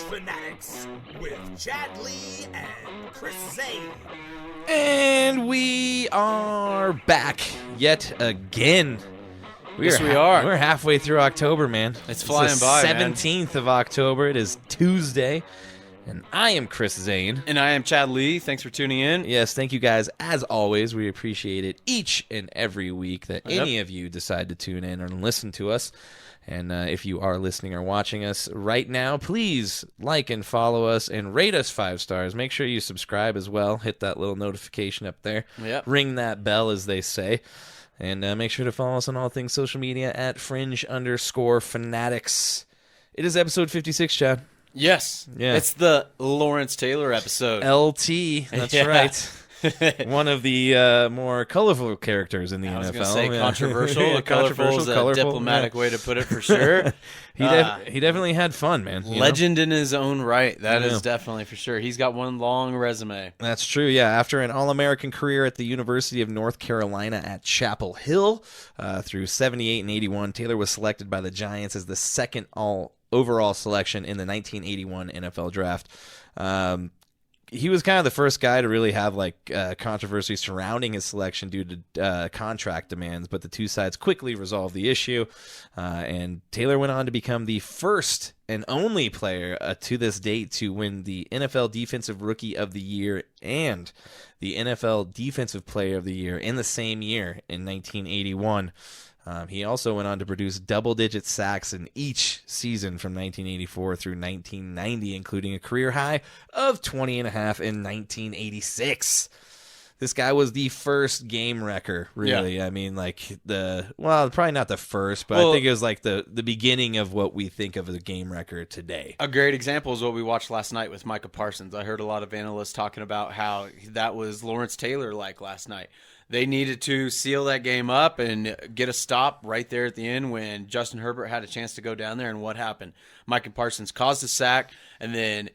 Fanatics with Chad Lee and Chris Zane. And we are back yet again. Yes, we are. We're halfway through October, man. It's flying by, man. 17th of October. It is Tuesday. And I am Chris Zane. And I am Chad Lee. Thanks for tuning in. Yes, thank you guys. As always, we appreciate it each and every week that any of you decide to tune in and listen to us. And if you are listening or watching us right now, please like and follow us and rate us 5 stars. Make sure you subscribe as well. Hit that little notification up there. Yep. Ring that bell, as they say. And make sure to follow us on all things social media at fringe_fanatics. It is episode 56, Chad. Yes. Yeah. It's the Lawrence Taylor episode. LT. That's right. One of the more colorful characters in the NFL. I was going to say controversial. Yeah, Colorful is a diplomatic way to put it for sure. He definitely had fun, man. Legend in his own right. That is definitely for sure. He's got one long resume. That's true, yeah. After an All-American career at the University of North Carolina at Chapel Hill through 78 and 81, Taylor was selected by the Giants as the second overall selection in the 1981 NFL Draft. He was kind of the first guy to really have controversy surrounding his selection due to contract demands, but the two sides quickly resolved the issue, and Taylor went on to become the first and only player to this date to win the NFL Defensive Rookie of the Year and the NFL Defensive Player of the Year in the same year in 1981. He also went on to produce double-digit sacks in each season from 1984 through 1990, including a career high of 20.5 in 1986. This guy was the first game wrecker, really. Yeah. I mean, probably not the first, but I think it was like the beginning of what we think of as a game wrecker today. A great example is what we watched last night with Micah Parsons. I heard a lot of analysts talking about how that was Lawrence Taylor like last night. They needed to seal that game up and get a stop right there at the end when Justin Herbert had a chance to go down there. And what happened? Micah Parsons caused a sack and then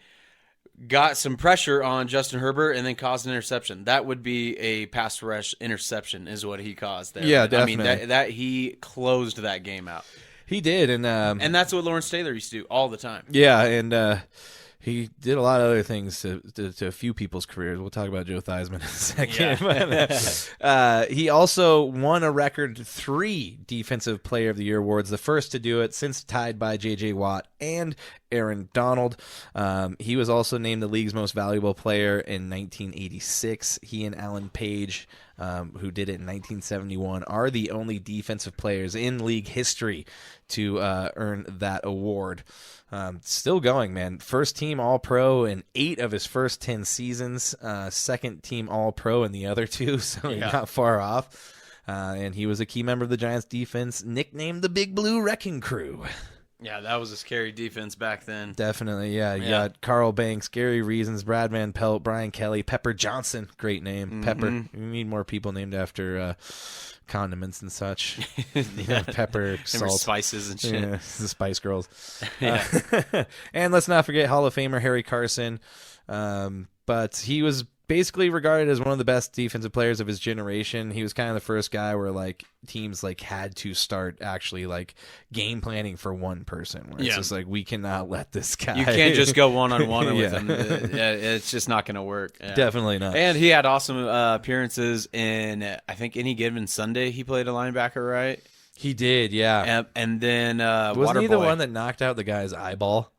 got some pressure on Justin Herbert and then caused an interception. That would be a pass rush interception is what he caused there. Yeah, definitely. I mean, that he closed that game out. He did. And that's what Lawrence Taylor used to do all the time. Yeah, and he did a lot of other things to a few people's careers. We'll talk about Joe Theismann in a second. Yeah. He also won a record 3 Defensive Player of the Year awards, the first to do it since tied by J.J. Watt and Aaron Donald. He was also named the league's most valuable player in 1986. He and Alan Page, who did it in 1971, are the only defensive players in league history to earn that award. Still going, man. First team All-Pro in 8 of his first 10 seasons. Second team All-Pro in the other 2, so he's not far off. And he was a key member of the Giants defense, nicknamed the Big Blue Wrecking Crew. Yeah, that was a scary defense back then. Definitely, yeah. You got Carl Banks, Gary Reasons, Brad Van Pelt, Brian Kelly, Pepper Johnson. Great name. Mm-hmm. Pepper. We need more people named after condiments and such. Pepper, salt. Spices and shit. Yeah, the Spice Girls. And let's not forget Hall of Famer Harry Carson. But he was basically regarded as one of the best defensive players of his generation. He was kind of the first guy where teams had to start actually game planning for one person. Where it's just we cannot let this guy. You can't just go one-on-one with him. It's just not going to work. Yeah. Definitely not. And he had awesome appearances in, I think, any given Sunday he played a linebacker, right? He did, yeah. And then wasn't he the one that knocked out the guy's eyeball?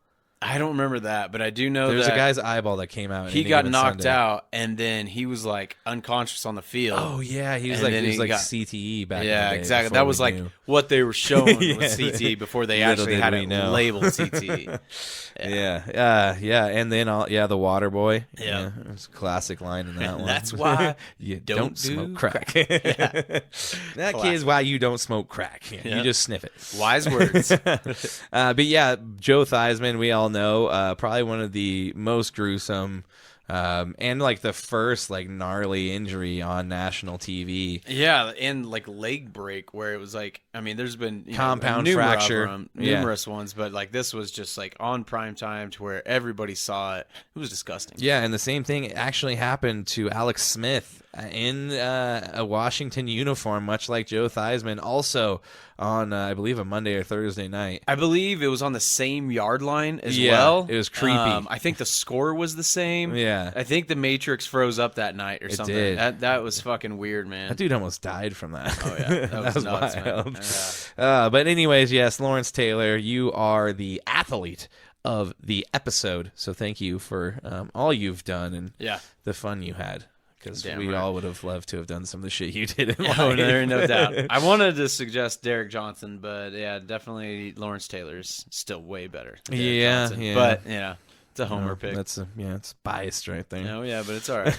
I don't remember that, but I do know there's a guy's eyeball that came out. He got knocked out, and then he was unconscious on the field. Oh yeah, he was CTE back. Yeah, in the day exactly. That was what they were showing with CTE before they actually had it labeled CTE. Yeah. And then the water boy. Yeah, it was a classic line in that one. That's why you don't smoke crack. That Classic. is why you don't smoke crack. You just sniff it. Wise words. But yeah, Joe Theismann, we all know, probably one of the most gruesome and the first gnarly injury on national TV. Yeah, and leg break where it was there's been compound fracture, numerous ones, but this was just on prime time to where everybody saw it. It was disgusting. Yeah, and the same thing actually happened to Alex Smith in a Washington uniform, much like Joe Theismann, also on, I believe, a Monday or Thursday night. I believe it was on the same yard line as well. It was creepy. I think the score was the same. Yeah. I think the Matrix froze up that night or It something. did. That was fucking weird, man. That dude almost died from that. Oh, yeah. That was nuts, wild. man. Yeah. But anyways, yes, Lawrence Taylor, you are the athlete of the episode. So thank you for all you've done and the fun you had. Because we all would have loved to have done some of the shit you did in life. Oh, no doubt. I wanted to suggest Derek Johnson, but yeah, definitely Lawrence Taylor's still way better. Than Derek Johnson. Yeah. But yeah, it's a homer pick. It's biased right there. Oh yeah, but it's all right.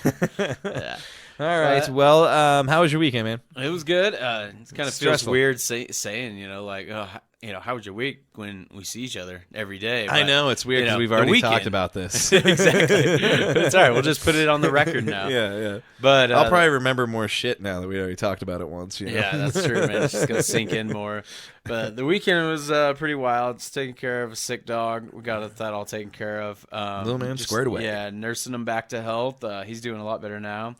Yeah. All right. Well, how was your weekend, man? It was good. It kind of feels Stressful. weird saying, like, how was your week when we see each other every day? But, I know it's weird because we've already talked about this. Exactly. But it's all right. We'll just put it on the record now. Yeah. But I'll probably remember more shit now that we already talked about it once. You know? Yeah, that's true, man. It's just gonna sink in more. But the weekend was pretty wild. It's taking care of a sick dog. We got that all taken care of. Little man squared away. Yeah, nursing him back to health. He's doing a lot better now.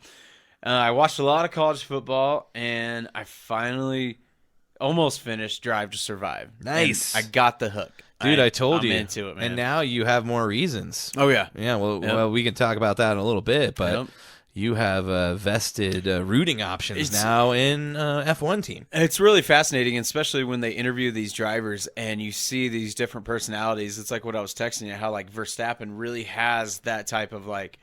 I watched a lot of college football, and I finally almost finished Drive to Survive. Nice. And I got the hook. Dude, I told you. I'm into it, man. And now you have more reasons. Oh, yeah. Yeah, well, we can talk about that in a little bit, but you have vested rooting options now in F1 team. It's really fascinating, especially when they interview these drivers and you see these different personalities. It's like what I was texting you, how like Verstappen really has that type of like,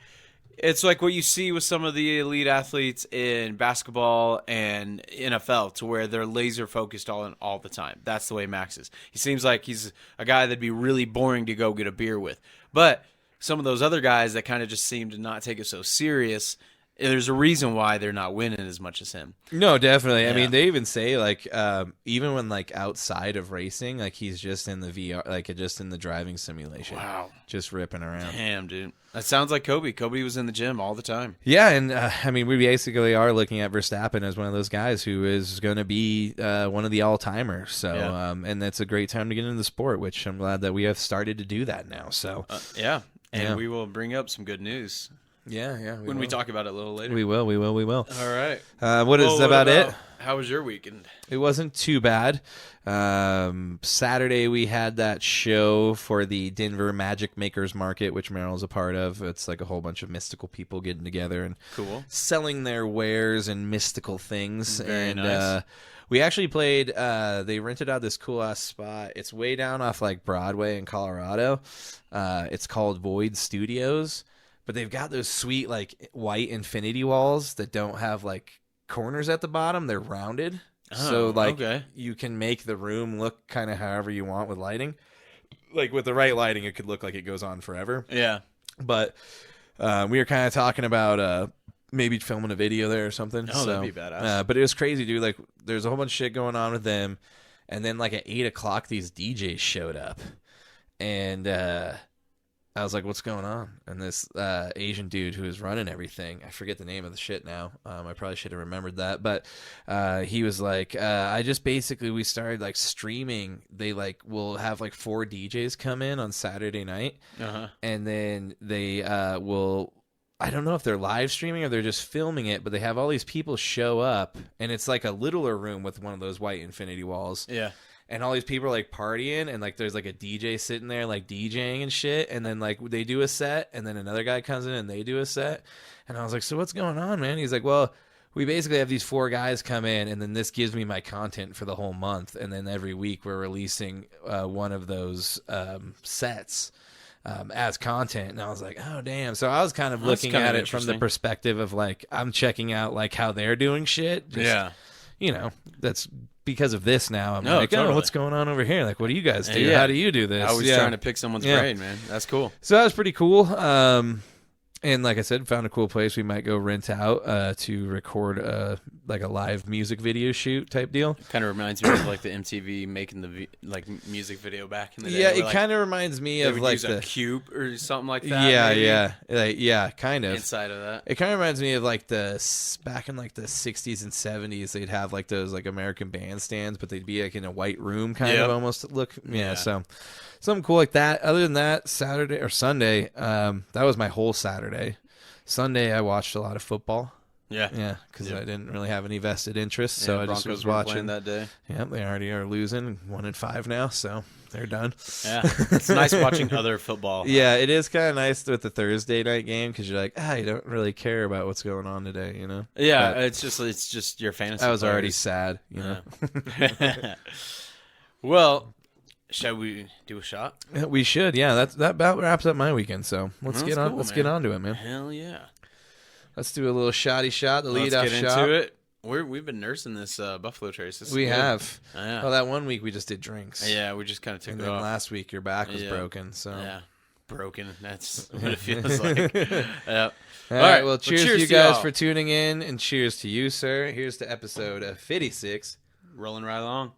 it's like what you see with some of the elite athletes in basketball and NFL, to where they're laser focused all the time. That's the way Max is. He seems like he's a guy that'd be really boring to go get a beer with. But some of those other guys that kind of just seem to not take it so serious, there's a reason why they're not winning as much as him. No, definitely. Yeah. I mean, they even say like even when like outside of racing, like he's just in the VR, like just in the driving simulation. Wow. Just ripping around. Damn, dude. That sounds like Kobe. Kobe was in the gym all the time. Yeah, and I mean, we basically are looking at Verstappen as one of those guys who is going to be one of the all-timers. So, and that's a great time to get into the sport, which I'm glad that we have started to do that now. So, We will bring up some good news. Yeah. When we talk about it a little later. We will. All right. What is about it? How was your weekend? It wasn't too bad. Saturday we had that show for the Denver Magic Makers Market, which Merrill's a part of. It's like a whole bunch of mystical people getting together and selling their wares and mystical things. Very nice. We actually played, they rented out this cool-ass spot. It's way down off like Broadway in Colorado. It's called Void Studios. But they've got those sweet like white infinity walls that don't have like corners at the bottom. They're rounded. So like you can make the room look kind of however you want with lighting. Like with the right lighting, it could look like it goes on forever. Yeah. But we were kind of talking about maybe filming a video there or something. Oh, that'd be badass. But it was crazy, dude. Like there's a whole bunch of shit going on with them. And then like at 8 o'clock, these DJs showed up. And I was like, what's going on? And this Asian dude who was running everything, I forget the name of the shit now. I probably should have remembered that. But he was like, we started like streaming. They like will have like 4 DJs come in on Saturday night. And then they will, I don't know if they're live streaming or they're just filming it, but they have all these people show up. And it's like a littler room with one of those white infinity walls. Yeah. And all these people are like partying, and like there's like a DJ sitting there like DJing and shit, and then like they do a set, and then another guy comes in and they do a set, and I was like, so what's going on, man? He's like, well, we basically have these 4 guys come in, and then this gives me my content for the whole month, and then every week we're releasing one of those sets as content. And I was like, oh damn. So I was kind of looking at it from the perspective of like I'm checking out like how they're doing shit. Just, you know, that's because of this now. I'm like, oh, what's going on over here? Like, what do you guys do? How do you do this? I was trying to pick someone's brain, man. That's cool. So that was pretty cool. And like I said, found a cool place we might go rent out to record like a live music video shoot type deal. Kind of reminds me of like the MTV making the like music video back in the day. Yeah, it kind of reminds me of like the cube or something like that. Yeah, kind of. Inside of that, it kind of reminds me of like back in like the 60s and 70s. They'd have like those like American bandstands, but they'd be like in a white room kind of almost look. Yeah, so something cool like that. Other than that, Saturday or Sunday, that was my whole Saturday. Sunday, I watched a lot of football. Yeah, because I didn't really have any vested interest, so I just was weren't watching playing that day. Yeah, they already are losing 1-5 now, so they're done. Yeah, it's nice watching other football. Yeah, it is kind of nice with the Thursday night game because you're like, you don't really care about what's going on today, you know? Yeah, But it's just your fantasy. I was already players. sad, you know? Well, shall we do a shot? We should, yeah. That about wraps up my weekend, so let's That's get on. cool, Let's man. get on to it, man. Hell yeah. Let's do a little shotty shot, the Let's leadoff get shot. into it. We've been nursing this Buffalo Trace. This is We good. have. Yeah. Oh, that one week we just did drinks. Yeah, we just kind of took And it then off. last week your back was Yeah. broken, so. Yeah, broken. That's what it feels like. Yeah. All right, well, well, cheers to cheers you to guys y'all. for tuning in, and cheers to you, sir. Here's to episode 56. Rolling right along.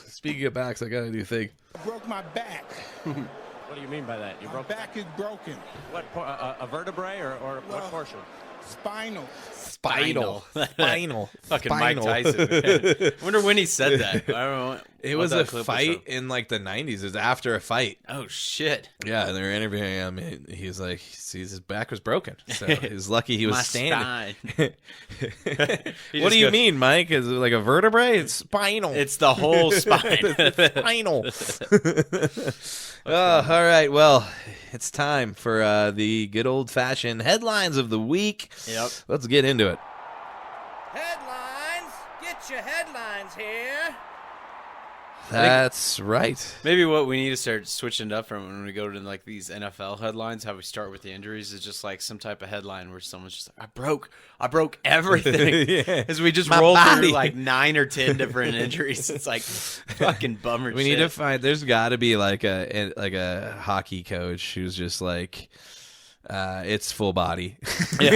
Speaking of backs, I got a new thing. I broke my back. What do you mean by that? You My broke back is broken. what? A vertebrae or what Well, portion? Spinal. Spinal. Spinal. Fucking Spinal. Mike Tyson. I wonder when he said that. I don't know. It what was that a clip was fight from. in like the 90s. It was after a fight. Oh shit! Yeah, they were interviewing him. And he was like, his back was broken. So he was lucky he was My standing. spine. He What just do you goes- mean, Mike? Is it like a vertebrae? It's spinal. It's the whole spine. spinal. All right. Well, it's time for the good old-fashioned headlines of the week. Yep. Let's get into it. Headlines! Get your headlines here! That's right. Maybe what we need to start switching it up from when we go to like these NFL headlines, how we start with the injuries is just like some type of headline where someone's just like, I broke everything. Yeah. As we just My roll body. through like 9 or 10 different injuries. It's like fucking bummer We shit. need to find. There's got to be like a hockey coach who's just like, it's full body. Yeah.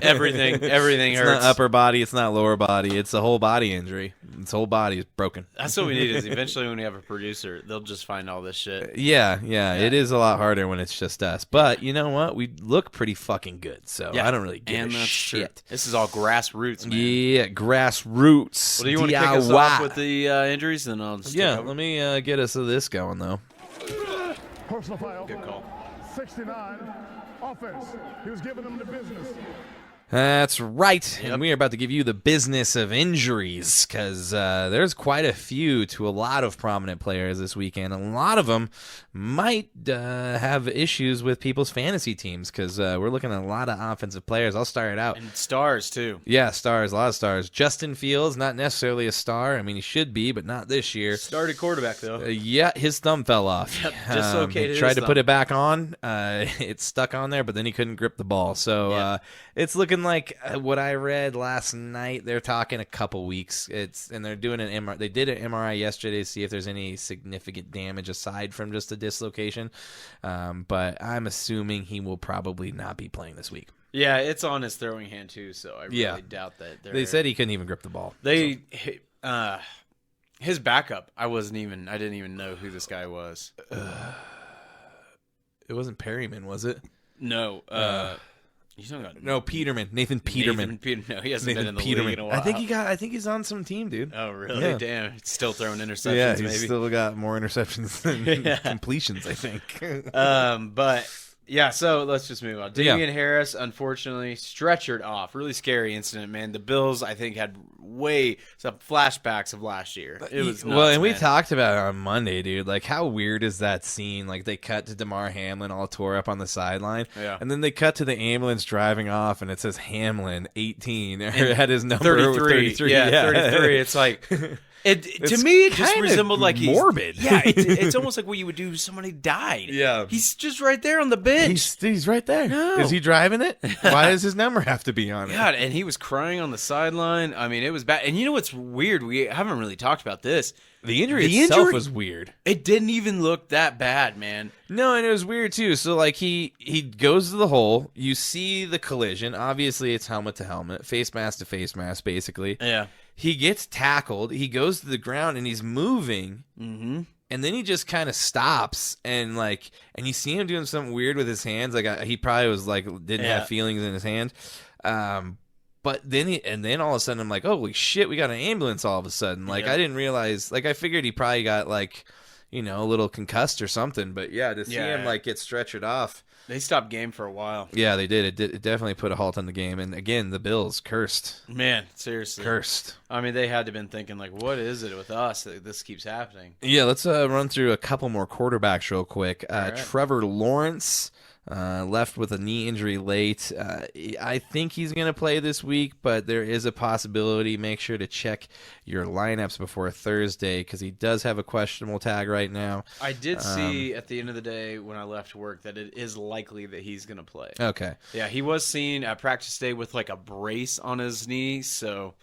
Everything It's hurts. not upper body. It's not lower body. It's a whole body injury. Its whole body is broken. That's what we need is eventually when we have a producer, they'll just find all this shit. Yeah. It is a lot harder when it's just us. But you know what? We look pretty fucking good. So I don't really give and a that's shit. True. This is all grassroots, man. Yeah, grassroots. Well, do you want to kick us DIY. off with the injuries, and I'll just take Yeah, over? let me get us this going though. Personal foul. Good call. 69. Offense. He was giving them the business. That's right. And we are about to give you the business of injuries because there's quite a few to a lot of prominent players this weekend. A lot of them might have issues with people's fantasy teams because we're looking at a lot of offensive players. I'll start it out. And stars, too. Yeah, stars, a lot of stars. Justin Fields, not necessarily a star. I mean, he should be, but not this year. Started quarterback, though. Yeah, his thumb fell off. Yep, dislocated he tried his to put thumb. it back on. It stuck on there, but then he couldn't grip the ball. So it's looking like what I read last night. They're talking a couple weeks. And they're doing an MRI. They did an MRI yesterday to see if there's any significant damage aside from just a dislocation. But I'm assuming he will probably not be playing this week. Yeah, it's on his throwing hand, too, so I really doubt that. They said he couldn't even grip the ball. His backup, I didn't even know who this guy was. It wasn't Perryman, was it? No. You talking about No, Peterman. Nathan Peterman. No, he hasn't been Nathan in the Peterman. league in a while. I think he's on some team, dude. Oh, really? Yeah. Damn. He's still throwing interceptions, Yeah, he's maybe. still got more interceptions than Yeah. completions, I think. But yeah, so let's just move on. Yeah. Damian Harris, unfortunately, stretchered off. Really scary incident, man. The Bills, I think, had some flashbacks of last year. It was nuts, well, and we man. talked about it on Monday, dude. Like, how weird is that scene? Like, they cut to Damar Hamlin all tore up on the sideline, Yeah. and then they cut to the ambulance driving off, and it says Hamlin 18 or had his number 33. Yeah, 33. It's like to me it just kinda resembled like he's morbid. Yeah, it's almost like what you would do if somebody died. Yeah. He's just right there on the bench. He's right there. No. Is he driving it? Why does his number have to be on it? God, and he was crying on the sideline. I mean, it was bad. And you know what's weird? We haven't really talked about this. The injury The itself injury- was weird. It didn't even look that bad, man. No, and it was weird too. So like he goes to the hole. You see the collision. Obviously, it's helmet to helmet, face mask to face mask, basically. Yeah. He gets tackled. He goes to the ground and he's moving. Mm-hmm. And then he just kind of stops and you see him doing something weird with his hands. Like he probably was like didn't have feelings in his hand. But then all of a sudden I'm like, holy shit, we got an ambulance all of a sudden. Like I didn't realize. Like I figured he probably got a little concussed or something. But yeah, to see him like get stretchered off. They stopped game for a while. Yeah, they did. It definitely put a halt on the game. And again, the Bills cursed. Man, seriously. Cursed. I mean, they had to have been thinking, like, what is it with us that this keeps happening? Yeah, let's run through a couple more quarterbacks real quick. Right. Trevor Lawrence left with a knee injury late. I think he's going to play this week, but there is a possibility. Make sure to check your lineups before Thursday because he does have a questionable tag right now. I did see at the end of the day when I left work that it is likely that he's going to play. Okay. Yeah, he was seen at practice day with like a brace on his knee, so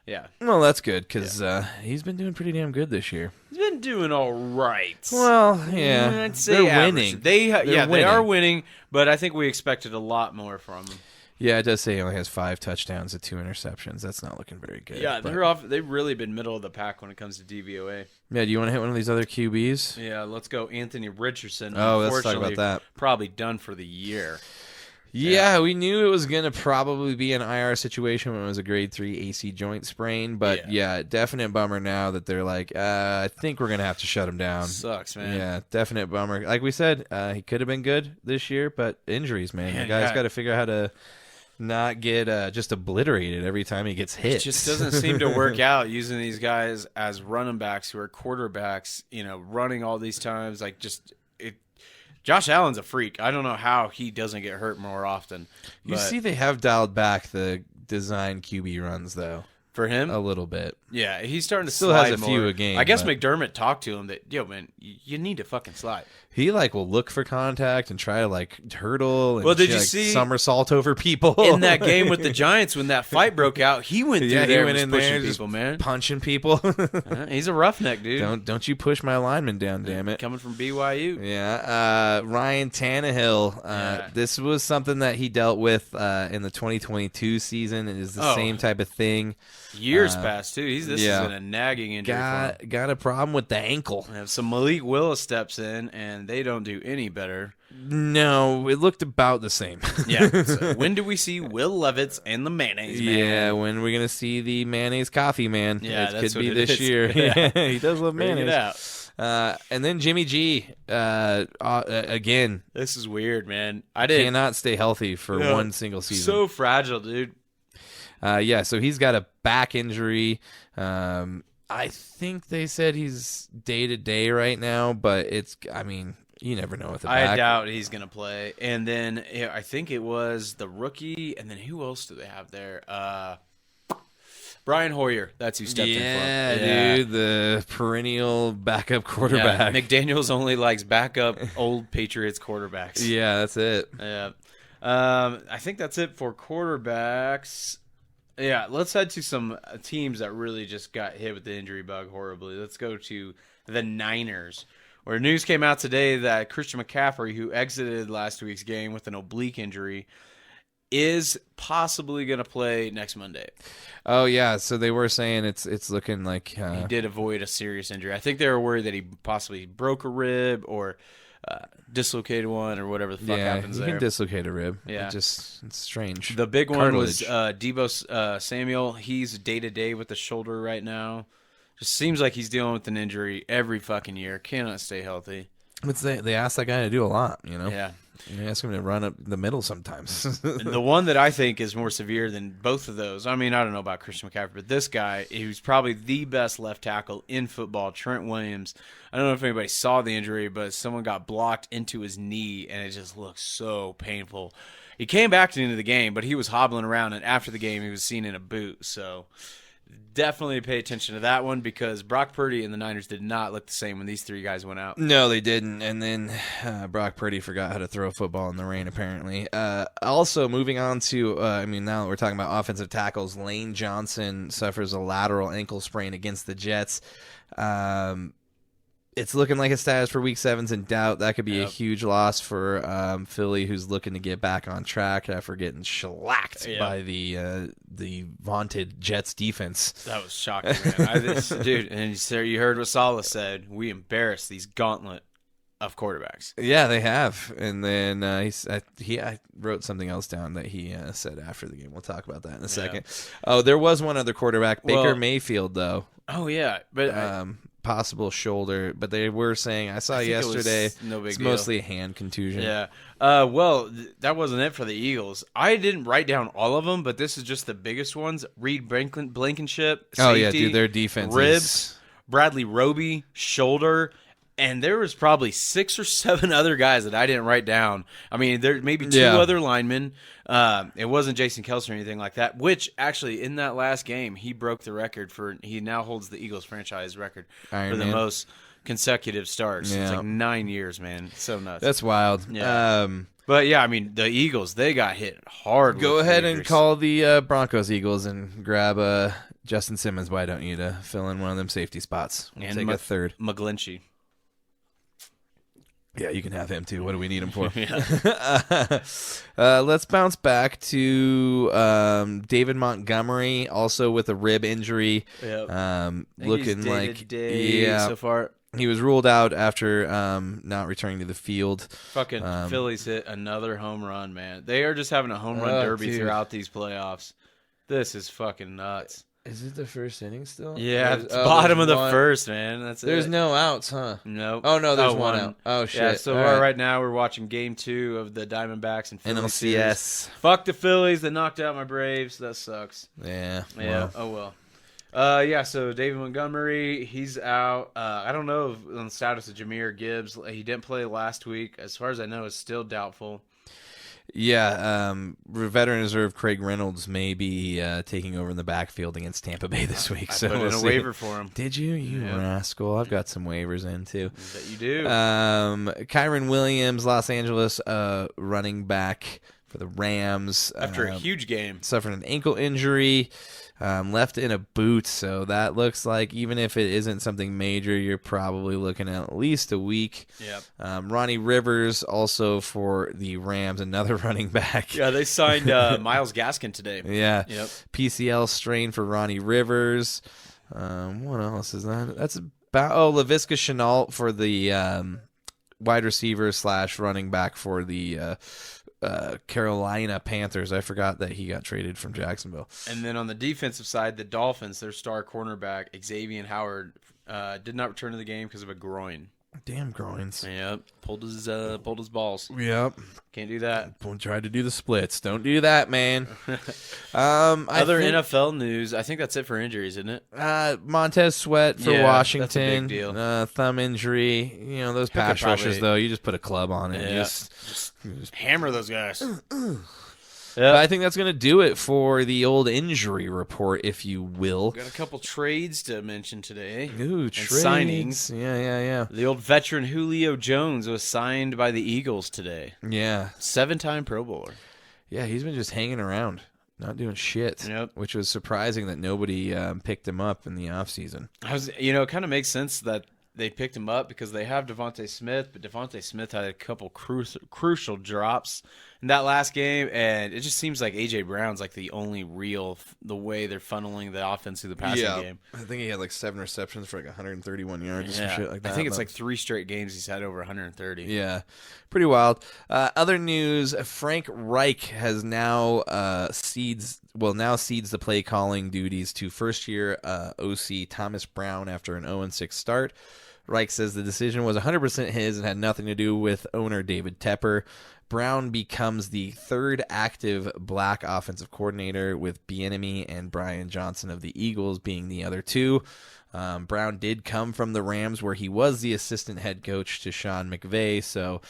yeah. Well, that's good because he's been doing pretty damn good this year. He's been doing all right. Well, yeah. I'd say they're average. winning. They are winning, but I think we expected a lot more from them. Yeah, it does say he only has 5 touchdowns and 2 interceptions. That's not looking very good. Yeah, but they've really been middle of the pack when it comes to DVOA. Yeah, do you want to hit one of these other QBs? Yeah, let's go Anthony Richardson. Oh, let's talk about that. Probably done for the year. Yeah, we knew it was going to probably be an IR situation when it was a grade 3 AC joint sprain. But, yeah definite bummer now that they're like, I think we're going to have to shut him down. Sucks, man. Yeah, definite bummer. Like we said, he could have been good this year, but injuries, man. The guy's got to figure out how to not get just obliterated every time he gets hit. It just doesn't seem to work out using these guys as running backs who are quarterbacks, running all these times. Like, Josh Allen's a freak. I don't know how he doesn't get hurt more often. You see they have dialed back the design QB runs, though. For him? A little bit. Yeah, he's starting to Still slide has a more. few a game. I guess but McDermott talked to him that, man, you need to fucking slide. he will look for contact and try to hurdle and Did you see somersault over people. In that game with the Giants when that fight broke out, he went through there he and went was in pushing there people, man. punching people. He's a roughneck, dude. Don't you push my lineman down, damn it. Coming from BYU. Yeah, Ryan Tannehill. This was something that he dealt with in the 2022 season. It is the same type of thing. Years past, too. This has been a nagging injury for him. Got a problem with the ankle. So Malik Willis steps in, and they don't do any better. No, it looked about the same. Yeah. So when do we see Will Levis and the mayonnaise man? Yeah, when are we going to see the mayonnaise coffee man? Yeah, it that's could be what it this is. year. Yeah. He does love Bring it mayonnaise. out. And then Jimmy G, again, This is weird, man. cannot stay healthy for one single season. So fragile, dude. So he's got a back injury. I think they said he's day-to-day right now, but you never know with the back. I doubt he's going to play. And then I think it was the rookie, and then who else do they have there? Brian Hoyer. That's who stepped in for him. Yeah, dude, the perennial backup quarterback. Yeah, McDaniels only likes backup old Patriots quarterbacks. Yeah, that's it. Yeah. I think that's it for quarterbacks. Yeah, let's head to some teams that really just got hit with the injury bug horribly. Let's go to the Niners, where news came out today that Christian McCaffrey, who exited last week's game with an oblique injury, is possibly going to play next Monday. Oh, yeah, so they were saying it's looking like he did avoid a serious injury. I think they were worried that he possibly broke a rib or dislocated one or whatever the fuck happens there. You can dislocate a rib. Yeah. It's strange. The big one was Cartilage. Debo Samuel. He's day-to-day with the shoulder right now. Just seems like he's dealing with an injury every fucking year. Cannot stay healthy. But they ask that guy to do a lot, Yeah. You ask him to run up the middle sometimes. The one that I think is more severe than both of those, I mean, I don't know about Christian McCaffrey, but this guy, who's probably the best left tackle in football, Trent Williams. I don't know if anybody saw the injury, but someone got blocked into his knee, and it just looks so painful. He came back to the end of the game, but he was hobbling around, and after the game, he was seen in a boot. So definitely pay attention to that one because Brock Purdy and the Niners did not look the same when these three guys went out. No, they didn't. And then Brock Purdy forgot how to throw a football in the rain, apparently. Also, moving on to, now that we're talking about offensive tackles, Lane Johnson suffers a lateral ankle sprain against the Jets. It's looking like his status for Week 7's in doubt. That could be a huge loss for Philly, who's looking to get back on track after getting shellacked by the vaunted Jets defense. That was shocking, man. Dude, and you heard what Saleh said. We embarrassed these gauntlet of quarterbacks. Yeah, they have. And then I wrote something else down that he said after the game. We'll talk about that in a second. Oh, there was one other quarterback, Baker Mayfield, though. Oh, yeah. But possible shoulder, but they were saying, I saw yesterday, no big it's deal. mostly a hand contusion. Yeah. Well, that wasn't it for the Eagles. I didn't write down all of them, but this is just the biggest ones. Reed Blankenship, safety, Oh, yeah, dude, their defense ribs, Bradley Roby, shoulder, and there was probably 6 or 7 other guys that I didn't write down. I mean, there maybe 2 other linemen. It wasn't Jason Kelce or anything like that, which actually in that last game, he broke the record he now holds the Eagles franchise record for the most consecutive starts. Yeah. It's like 9 years, man. So nuts. That's wild. Yeah. But yeah, I mean, the Eagles, they got hit hard. Go with ahead Raiders. and call the Broncos Eagles and grab Justin Simmons, why don't you, to fill in one of them safety spots. We'll And take a third. McGlinchey. Yeah, you can have him too. What do we need him for? Let's bounce back to David Montgomery, also with a rib injury. Yep. Looking like so far. He was ruled out after not returning to the field. Fucking Phillies hit another home run, man. They are just having a home run derby throughout these playoffs. This is fucking nuts. Is it the first inning still? Yeah, it's bottom of the first, man. There's no outs, huh? Nope. Oh, no, there's one out. Oh, shit. Yeah, so All right. right now we're watching Game 2 of the Diamondbacks and Phillies series. NLCS. Fuck the Phillies. They knocked out my Braves. That sucks. Yeah. Yeah. Well. Oh, well. Yeah, so David Montgomery, he's out. I don't know on the status of Jahmyr Gibbs. He didn't play last week. As far as I know, it's still doubtful. Yeah, veteran reserve Craig Reynolds may be taking over in the backfield against Tampa Bay this week. I so put in we'll a see. waiver for him. Did you? You rascal. I've got some waivers in, too. That you do. Kyron Williams, Los Angeles running back for the Rams. After a huge game. Suffered an ankle injury. Left in a boot, so that looks like even if it isn't something major, you're probably looking at least a week. Yep. Ronnie Rivers, also for the Rams, another running back. Yeah, they signed Myles Gaskin today. Yeah. Yep. PCL strain for Ronnie Rivers. What else is that? That's about Laviska Shenault for the wide receiver / running back for the Carolina Panthers. I forgot that he got traded from Jacksonville. And then on the defensive side, the Dolphins, their star cornerback, Xavier Howard, did not return to the game because of a groin. Damn groins. Yep. Pulled his balls. Yep. Can't do that. Tried to do the splits. Don't do that, man. Other NFL news. I think that's it for injuries, isn't it? Montez Sweat for Yeah, Washington. that's a big deal. Thumb injury. You know, those pass rushers, though, you just put a club on it. Yeah. Just Hammer those guys. But I think that's going to do it for the old injury report, if you will. Got a couple trades to mention today. Ooh, trades. Signings. Yeah. The old veteran Julio Jones was signed by the Eagles today. Yeah. 7-time Pro Bowler. Yeah, he's been just hanging around, not doing shit. Yep. Which was surprising that nobody picked him up in the offseason. It kind of makes sense that they picked him up because they have Devontae Smith, but Devontae Smith had a couple crucial drops in that last game, and it just seems like A.J. Brown's like the only the way they're funneling the offense through the passing game. I think he had like 7 receptions for like 131 yards or some shit like that. I think it's like 3 straight games he's had over 130. Yeah, pretty wild. Other news: Frank Reich has now cedes the play calling duties to first-year OC Thomas Brown after an 0-6 start. Reich says the decision was 100% his and had nothing to do with owner David Tepper. Brown becomes the 3rd active black offensive coordinator, with Bieniemy and Brian Johnson of the Eagles being the other 2. Brown did come from the Rams, where he was the assistant head coach to Sean McVay, so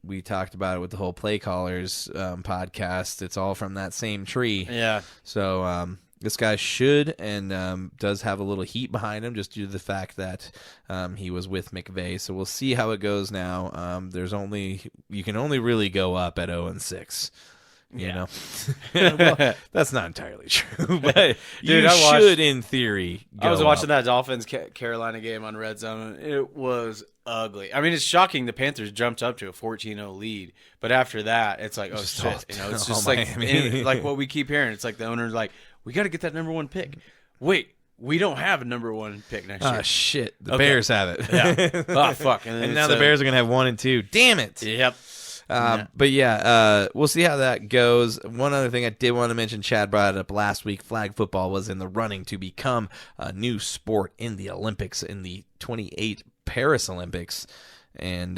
we talked about it with the whole Play Callers podcast. It's all from that same tree. Yeah. So this guy should and does have a little heat behind him just due to the fact that he was with McVay. So we'll see how it goes now. You can only really go up at 0-6. You know, well, that's not entirely true, but you should, in theory, go I was watching up. that Dolphins Carolina game on Red Zone. It was ugly. I mean, it's shocking the Panthers jumped up to a 14-0 lead, but after that, it's like, oh shit, it's just like like what we keep hearing. It's like the owner's like, we got to get that number 1 pick. Wait, we don't have a number 1 pick next year. Oh shit, the Bears have it. Yeah. Oh fuck, and now the Bears are gonna have 1 and 2. Damn it. Yep. But yeah, we'll see how that goes. One other thing I did want to mention, Chad brought it up last week. Flag football was in the running to become a new sport in the Olympics, in the 28 Paris Olympics. And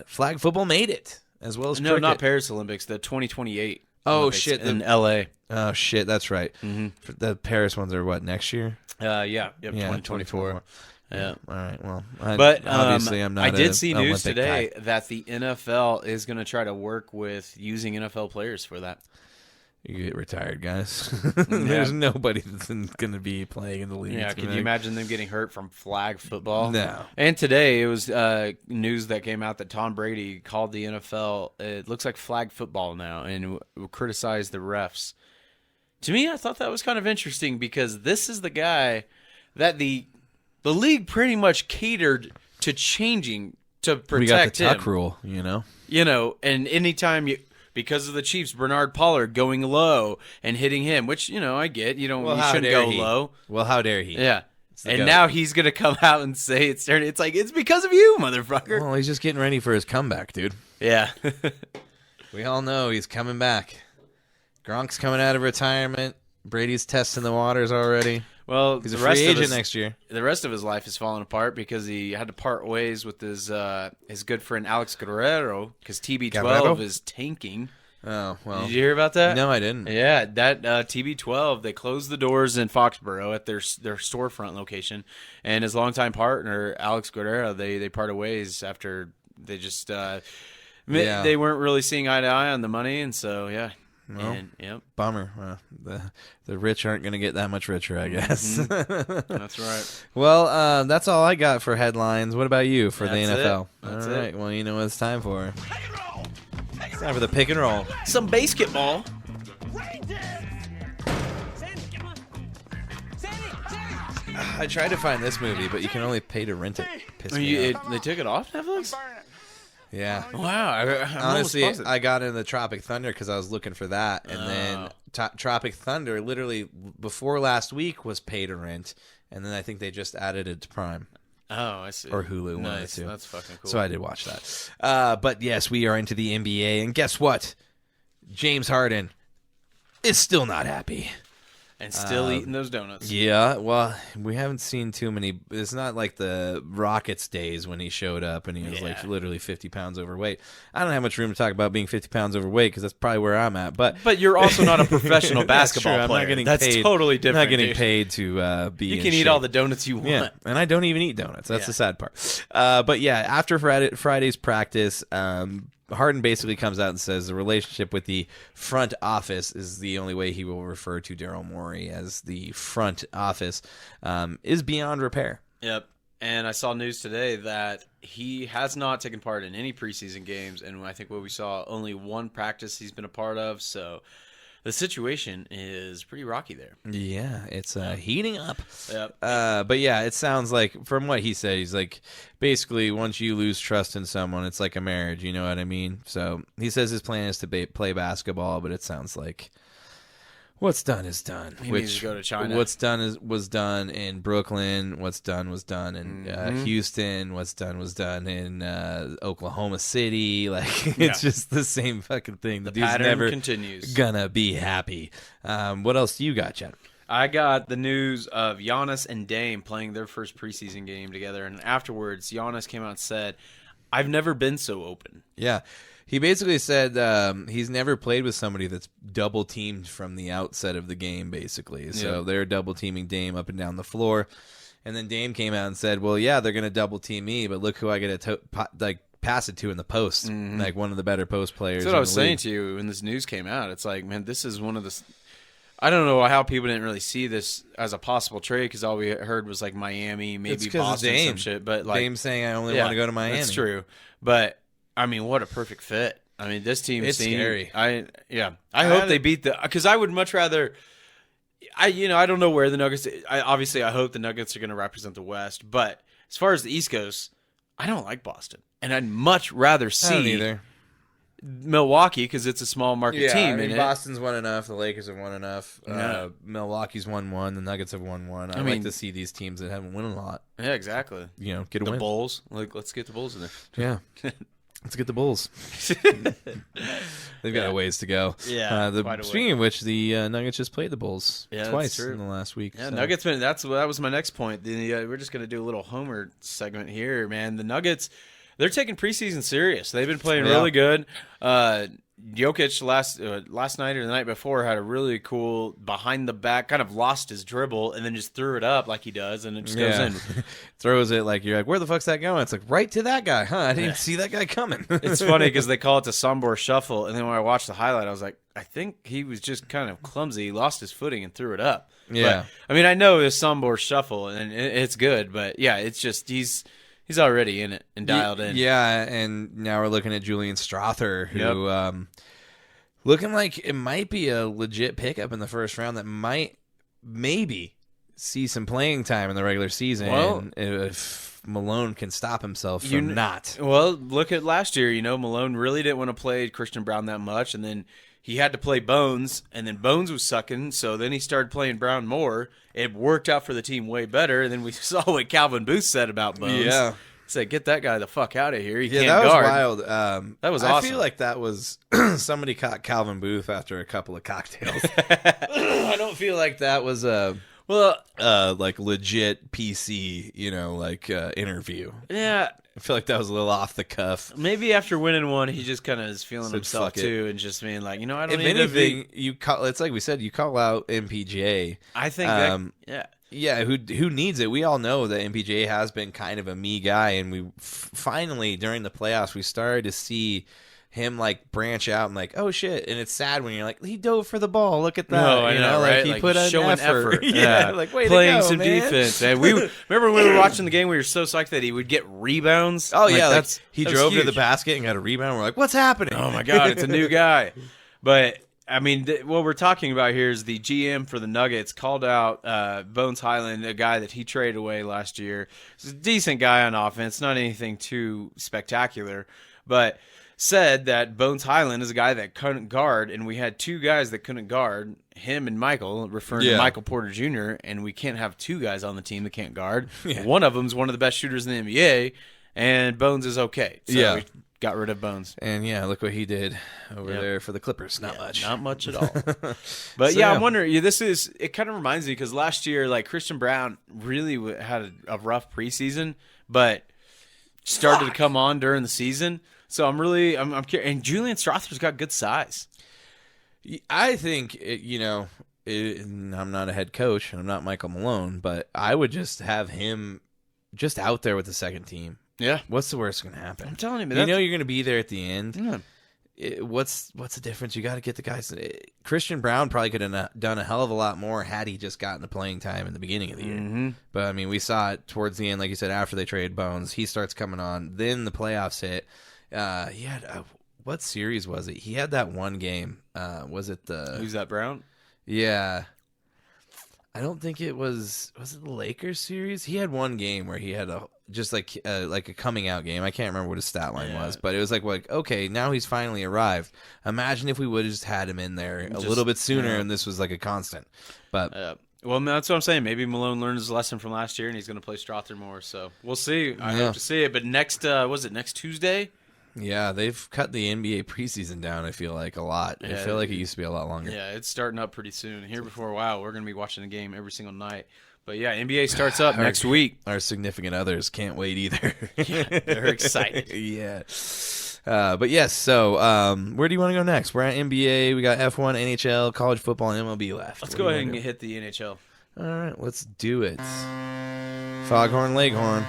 flag football made it, as well as No, cricket. not Paris Olympics, the 2028 Oh, Olympics shit, in L.A. Oh, shit, that's right. The Paris ones are what, next year? Yeah, 2024. Yeah. All right, well, But obviously I'm not I did see news Olympic today guy. that the NFL is going to try to work with using NFL players for that. You get retired, guys. There's nobody that's going to be playing in the league. Yeah, could you imagine them getting hurt from flag football? No. And today it was news that came out that Tom Brady called the NFL, it looks like flag football now, and criticized the refs. To me, I thought that was kind of interesting because this is the guy that the league pretty much catered to changing to protect We got the him. tuck rule, you know? And anytime you, because of the Chiefs, Bernard Pollard going low and hitting him, which, I get. You shouldn't go low. Well, how dare he? Yeah. the And goat. now he's going to come out and say it's dirty. It's like, it's because of you, motherfucker. Well, he's just getting ready for his comeback, dude. Yeah. We all know he's coming back. Gronk's coming out of retirement. Brady's testing the waters already. Well, He's a free agent next year. The rest of his life is falling apart because he had to part ways with his good friend Alex Guerrero because TB12 Guerrero? is tanking. Oh, well. Did you hear about that? No, I didn't. Yeah, that TB12, they closed the doors in Foxborough at their storefront location, and his longtime partner Alex Guerrero, they parted ways after they just they weren't really seeing eye to eye on the money, and so yeah. Well, Yep. Bummer. The rich aren't going to get that much richer, I guess. That's right. Well, that's all I got for headlines. What about you for That's the NFL? it. That's all right. it. Well, you know what it's time for. It's time for the pick and roll. Some basketball. I tried to find this movie, but you can only pay to rent it. Pissed me off. They took it off Netflix? Yeah. Wow. I'm Honestly, almost positive. I got into Tropic Thunder because I was looking for that, and then Tropic Thunder literally before last week was pay to rent, and then I think they just added it to Prime Oh, I see. or Hulu. One of the Nice. two. That's fucking cool. So I did watch that. But yes, we are into the NBA, and guess what? James Harden is still not happy. And still eating those donuts. Yeah, well, we haven't seen too many. It's not like the Rockets days when he showed up and he was like literally 50 pounds overweight. I don't have much room to talk about being 50 pounds overweight because that's probably where I'm at. But you're also not a professional That's basketball true. I'm player. not getting That's paid. totally different. I'm not getting dude. paid to be. You in can eat shape. all the donuts you want. Yeah, and I don't even eat donuts. That's the sad part. But yeah, after Friday's practice, Harden basically comes out and says the relationship with the front office is the only way he will refer to Daryl Morey as the front office is beyond repair. Yep. And I saw news today that he has not taken part in any preseason games, and I think what we saw, only one practice he's been a part of. So the situation is pretty rocky there. Yeah, it's heating up. Yep. But yeah, it sounds like from what he said, he's like basically once you lose trust in someone, it's like a marriage. You know what I mean? So he says his plan is to play basketball, but it sounds like what's done is done. He needs to go to China. What's done was done in Brooklyn. What's done was done in Houston. What's done was done in Oklahoma City. Like it's just the same fucking thing. The dude's pattern never continues. gonna be happy. What else do you got, Chad? I got the news of Giannis and Dame playing their first preseason game together, and afterwards, Giannis came out and said, "I've never been so open." Yeah. He basically said he's never played with somebody that's double teamed from the outset of the game, basically. So they're double teaming Dame up and down the floor. And then Dame came out and said, well, yeah, they're going to double team me, but look who I get to pass it to in the post. Like one of the better post players. That's what I was saying to you when this news came out. It's like, man, this is one of the... I don't know how people didn't really see this as a possible trade because all we heard was like Miami, maybe Boston, some shit. But like Dame saying I only want to go to Miami. That's true. But I mean, what a perfect fit. I mean, this team It's seemed, scary. I hope they beat the, because I would much rather. I don't know where the Nuggets. Obviously I hope the Nuggets are going to represent the West, but as far as the East goes, I don't like Boston, and I'd much rather I don't see either. Milwaukee because it's a small market team. I mean, and Boston's won enough. The Lakers have won enough. Yeah. Milwaukee's won one. The Nuggets have won one. I mean- like to see these teams that haven't won a lot. Yeah, exactly. Get a The win. Bulls, let's get the Bulls in there. Yeah. Let's get the Bulls. They've got a ways to go. Yeah, quite a way. Speaking of which, the Nuggets just played the Bulls Yeah, twice that's true. in the last week. Yeah, so. Nuggets. That was my next point. We're just gonna do a little Homer segment here, man. The Nuggets, they're taking preseason serious. They've been playing really good. Jokic last night or the night before had a really cool behind the back, kind of lost his dribble and then just threw it up like he does, and it just goes in. Throws it like you're like, where the fuck's that going? It's like right to that guy, huh? I didn't see that guy coming. It's funny because they call it the Sombor Shuffle, and then when I watched the highlight, I was like, I think he was just kind of clumsy. He lost his footing and threw it up. Yeah. But, I mean, I know it's Sombor Shuffle, and it's good, but yeah, it's just he's already in it and dialed in. Yeah, and now we're looking at Julian Strother, who looking like it might be a legit pickup in the first round that might maybe see some playing time in the regular season. Well, if Malone can stop himself from not. Well, look at last year. Malone really didn't want to play Christian Brown that much, and then he had to play Bones, and then Bones was sucking, so then he started playing Brown more. It worked out for the team way better, and then we saw what Calvin Booth said about Bones. Yeah. He said, get that guy the fuck out of here. He can't that was guard. wild. That was I awesome. feel like that was somebody caught Calvin Booth after a couple of cocktails. I don't feel like that was a like legit PC, interview. Yeah. I feel like that was a little off the cuff. Maybe after winning one, he just kind of is feeling Said, himself "Fuck it." too, and just being like, I don't If need anything, to be. it's like we said, you call out MPJ. I think Yeah, who needs it? We all know that MPJ has been kind of a me guy, and we finally during the playoffs we started to see him like branch out and like, oh shit, and it's sad when you're like, he dove for the ball. Look at that. No, I know, right? Like he Like, put an showing effort. effort. Like way playing to go, some man. defense. Man. We remember when we were watching the game, we were so psyched that he would get rebounds. Oh yeah, like, he that was drove to the huge. basket and got a rebound. We're like, what's happening? Oh my god, it's a new guy. But I mean, what we're talking about here is the GM for the Nuggets called out Bones Highland, a guy that he traded away last year. He's a decent guy on offense, not anything too spectacular, but said that Bones Highland is a guy that couldn't guard, and we had two guys that couldn't guard, him and Michael, referring to Michael Porter Jr., and we can't have two guys on the team that can't guard. Yeah. One of them is one of the best shooters in the NBA, and Bones is okay. So we got rid of Bones. And yeah, look what he did over there for the Clippers. Not much. Not much at all. But I'm wondering, it kind of reminds me because last year, like Christian Brown really had a rough preseason, but started to come on during the season. So I'm curious. And Julian Strother's got good size. I think, I'm not a head coach and I'm not Michael Malone, but I would just have him just out there with the second team. Yeah. What's the worst going to happen? I'm telling you, man. You know you're going to be there at the end. Yeah. What's the difference? You got to get the guys. Christian Brown probably could have done a hell of a lot more had he just gotten the playing time in the beginning of the year. Mm-hmm. But, I mean, we saw it towards the end, like you said, after they traded Bones. He starts coming on. Then the playoffs hit. He had what series was it? He had that one game. Was it the? Who's that, Brown? Yeah, I don't think it was. Was it the Lakers series? He had one game where he had just like a coming out game. I can't remember what his stat line was, but it was like okay, now he's finally arrived. Imagine if we would have just had him in there a little bit sooner, and this was like a constant. But well, that's what I'm saying. Maybe Malone learned his lesson from last year, and he's going to play Strother more. So we'll see. I hope to see it. But next Tuesday? Yeah, they've cut the NBA preseason down, I feel like, a lot. I feel like it used to be a lot longer. Yeah, it's starting up pretty soon. Here before a while, we're going to be watching the game every single night. But yeah, NBA starts up next week. Our significant others can't wait either. Yeah, they're excited. Yeah. But yes, so where do you want to go next? We're at NBA. We got F1, NHL, college football, and MLB left. Let's go ahead and hit the NHL. All right, let's do it. Foghorn Leghorn.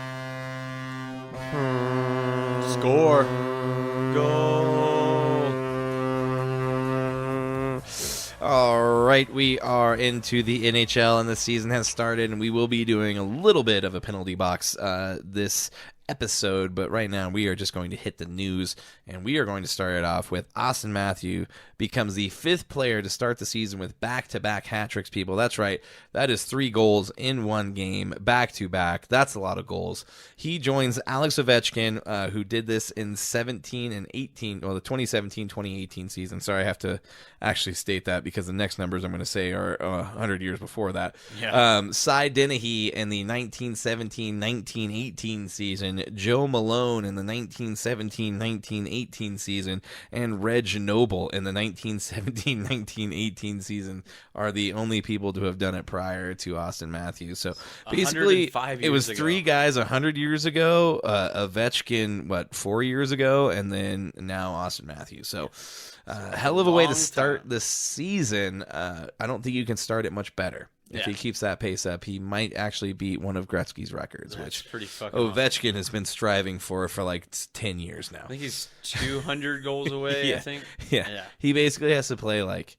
Score. Goal. All right, we are into the NHL, and the season has started, and we will be doing a little bit of a penalty box this episode, but right now we are just going to hit the news, and we are going to start it off with Austin Matthews becomes the 5th player to start the season with back-to-back hat tricks, people. That's right. That is 3 goals in one game, back-to-back. That's a lot of goals. He joins Alex Ovechkin, who did this in 17 and 18, well, the 2017-2018 season. Sorry, I have to actually state that because the next numbers I'm going to say are 100 years before that. Yeah. Cy Dennehy in the 1917-1918 season season, Joe Malone in the 1917-1918 season, and Reg Noble in the 1917-1918 season are the only people to have done it prior to Austin Matthews. So basically, 105 it was years three ago. guys 100 years ago, Ovechkin, 4 years ago, and then now Austin Matthews. So hell of a way to long start time. the season. I don't think you can start it much better. If Yeah. he keeps that pace up, he might actually beat one of Gretzky's records, That's which pretty fucking awesome. Ovechkin has been striving for like 10 years now. I think he's 200 goals away, Yeah. I think. Yeah. He basically has to play like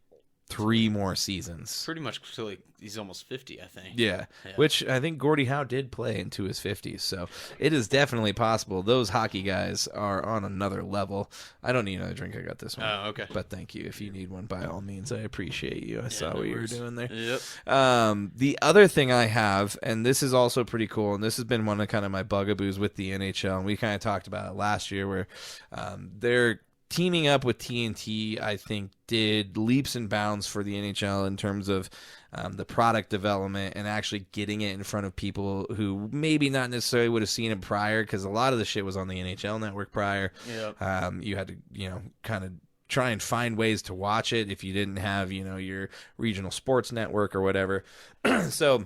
3 more seasons. Pretty much till he's almost 50, I think. Yeah, which I think Gordie Howe did play into his 50s, so it is definitely possible. Those hockey guys are on another level. I don't need another drink. I got this one. Oh, okay. But thank you. If you need one, by all means, I appreciate you. I saw no what you were worries. doing there. Yep. The other thing I have, and this is also pretty cool, and this has been one of kind of my bugaboos with the NHL, and we kind of talked about it last year, where they're teaming up with TNT, I think, did leaps and bounds for the NHL in terms of the product development and actually getting it in front of people who maybe not necessarily would have seen it prior, because a lot of the shit was on the NHL Network prior. Yep. You had to, kind of try and find ways to watch it if you didn't have, your regional sports network or whatever. So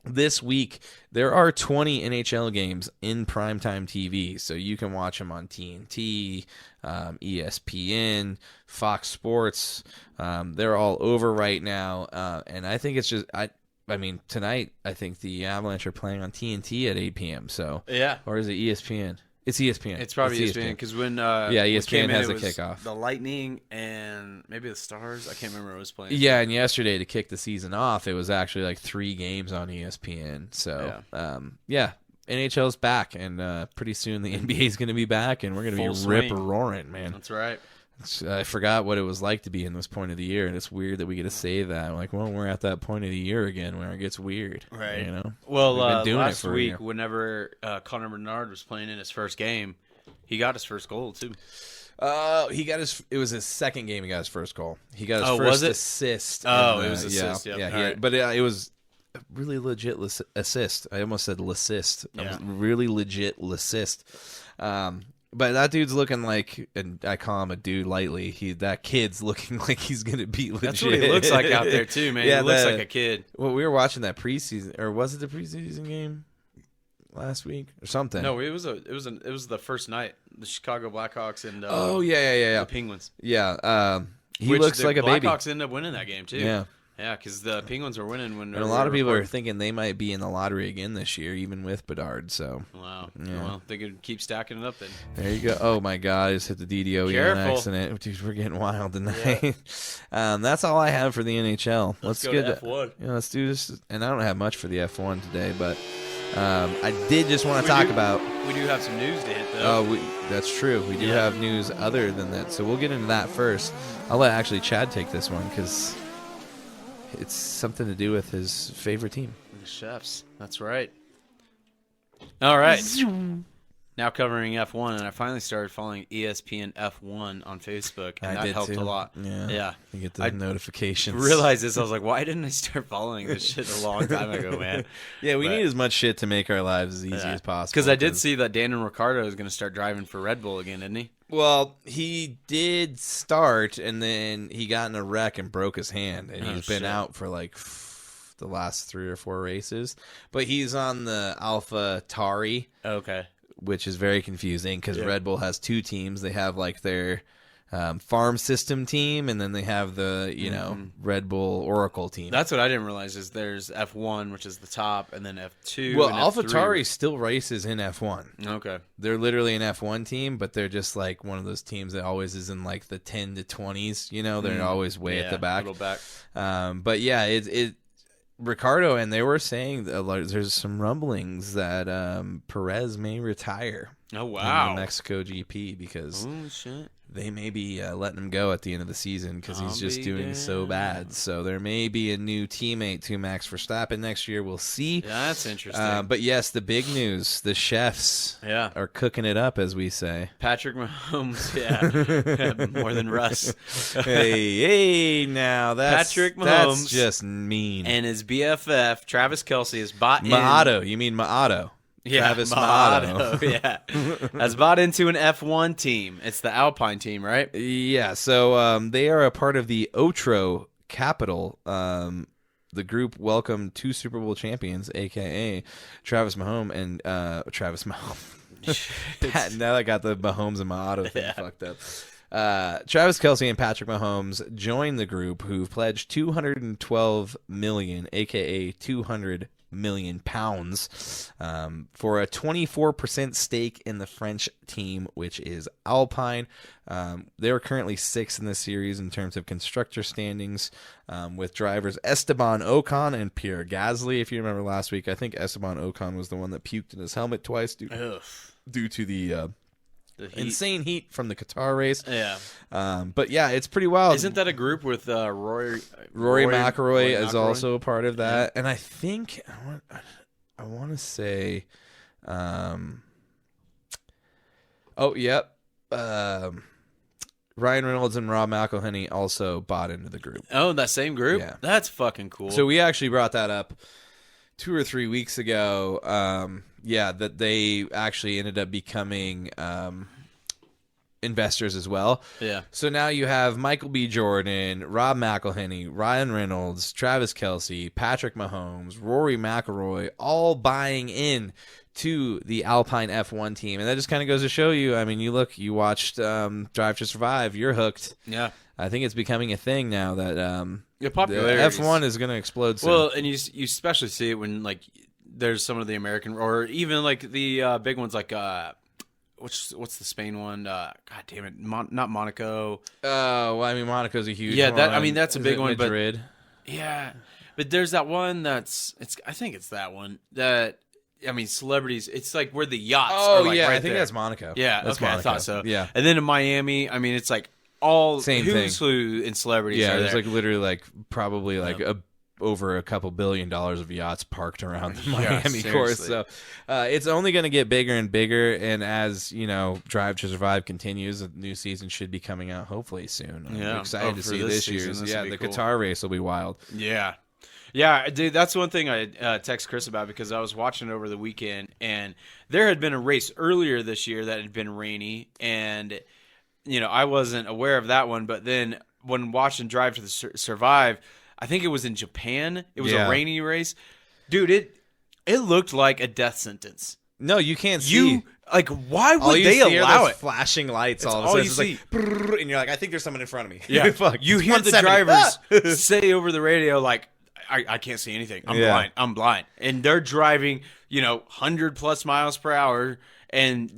this week, there are 20 NHL games in primetime TV, so you can watch them on TNT, ESPN, Fox Sports. They're all over right now, and I think it's just I mean, tonight I think the Avalanche are playing on TNT at 8 p.m. So Yeah. or is it ESPN? It's ESPN. It's probably ESPN because when ESPN came in, has it a was kickoff. The Lightning and maybe the Stars. I can't remember who was playing. Yeah, and yesterday to kick the season off, it was actually like 3 games on ESPN. So, NHL's back, and pretty soon the NBA's going to be back, and we're going to be Full swing. rip-roaring, man. That's right. I forgot what it was like to be in this point of the year, and it's weird that we get to say that. I'm like, well, we're at that point of the year again where it gets weird. Right. Well, Well, We've been doing it last for a week, year. whenever Connor Bernard was playing in his first game, he got his first goal too. He got it was his second game. He got his first goal. He got his Oh, first was it? assist. Oh, in it was assist, yep. Yeah, All right. but it was a really legit assist. I almost said assist. Yeah. Really legit assist. But that dude's looking like, and I call him a dude lightly. That kid's looking like he's gonna be legit. That's what he looks like out there too, man. Yeah, he looks like a kid. Well, we were watching that preseason, or was it the preseason game last week or something? No, it was the first night. The Chicago Blackhawks and yeah. the Penguins. Yeah, he Which looks the like a baby. Blackhawks ended up winning that game too. Yeah. Yeah, because the Penguins were winning when. And a lot of people are thinking they might be in the lottery again this year, even with Bedard. So Wow. Yeah. Well, they could keep stacking it up then. there you go. Oh my God, I just hit the DDOE on Careful. accident. Dude, we're getting wild tonight. That's all I have for the NHL. Let's go get to F1. Yeah, let's do this. And I don't have much for the F1 today, but I did just want to talk about. We do have some news to hit though. Oh, that's true. We do have news other than that, so we'll get into that first. I'll let actually Chad take this one because it's something to do with his favorite team. The Chefs. That's right. All right. Now covering F1, and I finally started following ESPN F1 on Facebook, and I that did helped too. a lot. Yeah. Yeah. You get the I notifications. Realized this. I was like, why didn't I start following this shit a long time ago, man? Yeah, we But- need as much shit to make our lives as easy as possible. Because I did see that Daniel Ricciardo is going to start driving for Red Bull again, didn't he? Well, he did start, and then he got in a wreck and broke his hand, and he's been shit. out for like the last 3 or 4 races. But he's on the Alpha Tauri, Okay. which is very confusing because Yeah. Red Bull has 2 teams. They have like their farm system team, and then they have the Red Bull Oracle team. That's what I didn't realize is there's F1, which is the top, and then F2. well, and Alpha F3. Tauri still races in F1. Okay. They're literally an F1 team, but they're just like one of those teams that always is in like the 10 to 20s. They're always way at the back. Little back. But yeah, it Ricardo, and they were saying that there's some rumblings that Perez may retire Oh, in wow. the Mexico GP because Oh, shit. they may be letting him go at the end of the season because he's I'll just be doing so damned. bad. So there may be a new teammate to Max Verstappen next year. We'll see. Yeah, that's interesting. But yes, the big news: the chefs Yeah. are cooking it up, as we say. Patrick Mahomes, yeah. More than Russ. hey, now that's Patrick That's Mahomes just mean. And his BFF, Travis Kelce, is bought in. Maato, you mean Maato? Travis Motto. Yeah, has bought into an F1 team. It's the Alpine team, right? Yeah, so they are a part of the Otro Capital. The group welcomed 2 Super Bowl champions, a.k.a. Travis Mahomes and Travis Mahomes. Now I got the Mahomes and my auto thing fucked up. Travis Kelce and Patrick Mahomes joined the group, who've pledged $212 million, a.k.a. 200 million pounds, for a 24% stake in the French team, which is Alpine. They are currently 6th in the series in terms of constructor standings, with drivers Esteban Ocon and Pierre Gasly. If you remember last week, I think Esteban Ocon was the one that puked in his helmet twice due to the insane heat from the Qatar race. Yeah. But yeah, it's pretty wild. Isn't that a group with Rory McIlroy is also a part of that. Yeah. And I think I want to say Ryan Reynolds and Rob McElhenney also bought into the group. Oh, that same group? Yeah. That's fucking cool. So we actually brought that up 2 or 3 weeks ago. That they actually ended up becoming investors as well. Yeah. So now you have Michael B. Jordan, Rob McElhenney, Ryan Reynolds, Travis Kelce, Patrick Mahomes, Rory McIlroy, all buying in to the Alpine F1 team. And that just kind of goes to show you, I mean, you watched Drive to Survive, you're hooked. Yeah. I think it's becoming a thing now that the popularity F1 is going to explode soon. Well, and you especially see it when, like, there's some of the American, or even like the big ones, like what's the Spain one? God damn it, not Monaco. Well, I mean, Monaco's a huge one. I mean, that's a big one. Madrid. But yeah, but there's that one I think it's that one that, I mean, celebrities. It's like where the yachts. Oh, are like yeah, right I think there. that's Monaco. Yeah, that's okay, Monaco. I thought so. Yeah, and then in Miami, I mean, it's like all same who's thing. who in celebrities. Yeah, are there's there. like literally like probably like over a couple $1 billion of yachts parked around the Miami course. So it's only going to get bigger and bigger. And as you know, Drive to Survive continues, a new season should be coming out hopefully soon. I'm excited to see this year's. Yeah, the cool. Qatar race will be wild. Yeah. Yeah, dude, that's one thing I text Chris about, because I was watching over the weekend, and there had been a race earlier this year that had been rainy, and you know, I wasn't aware of that one. But then when watching Drive to Survive, I think it was in Japan. It was a rainy race, dude. It looked like a death sentence. No, you can't see. Like, why would they see allow it? Flashing lights. All of a sudden, it's like, brrr, and you're like, I think there's someone in front of me. Yeah, fuck. You hear the drivers say over the radio, like, I can't see anything. I'm blind. And they're driving, 100+ miles per hour. And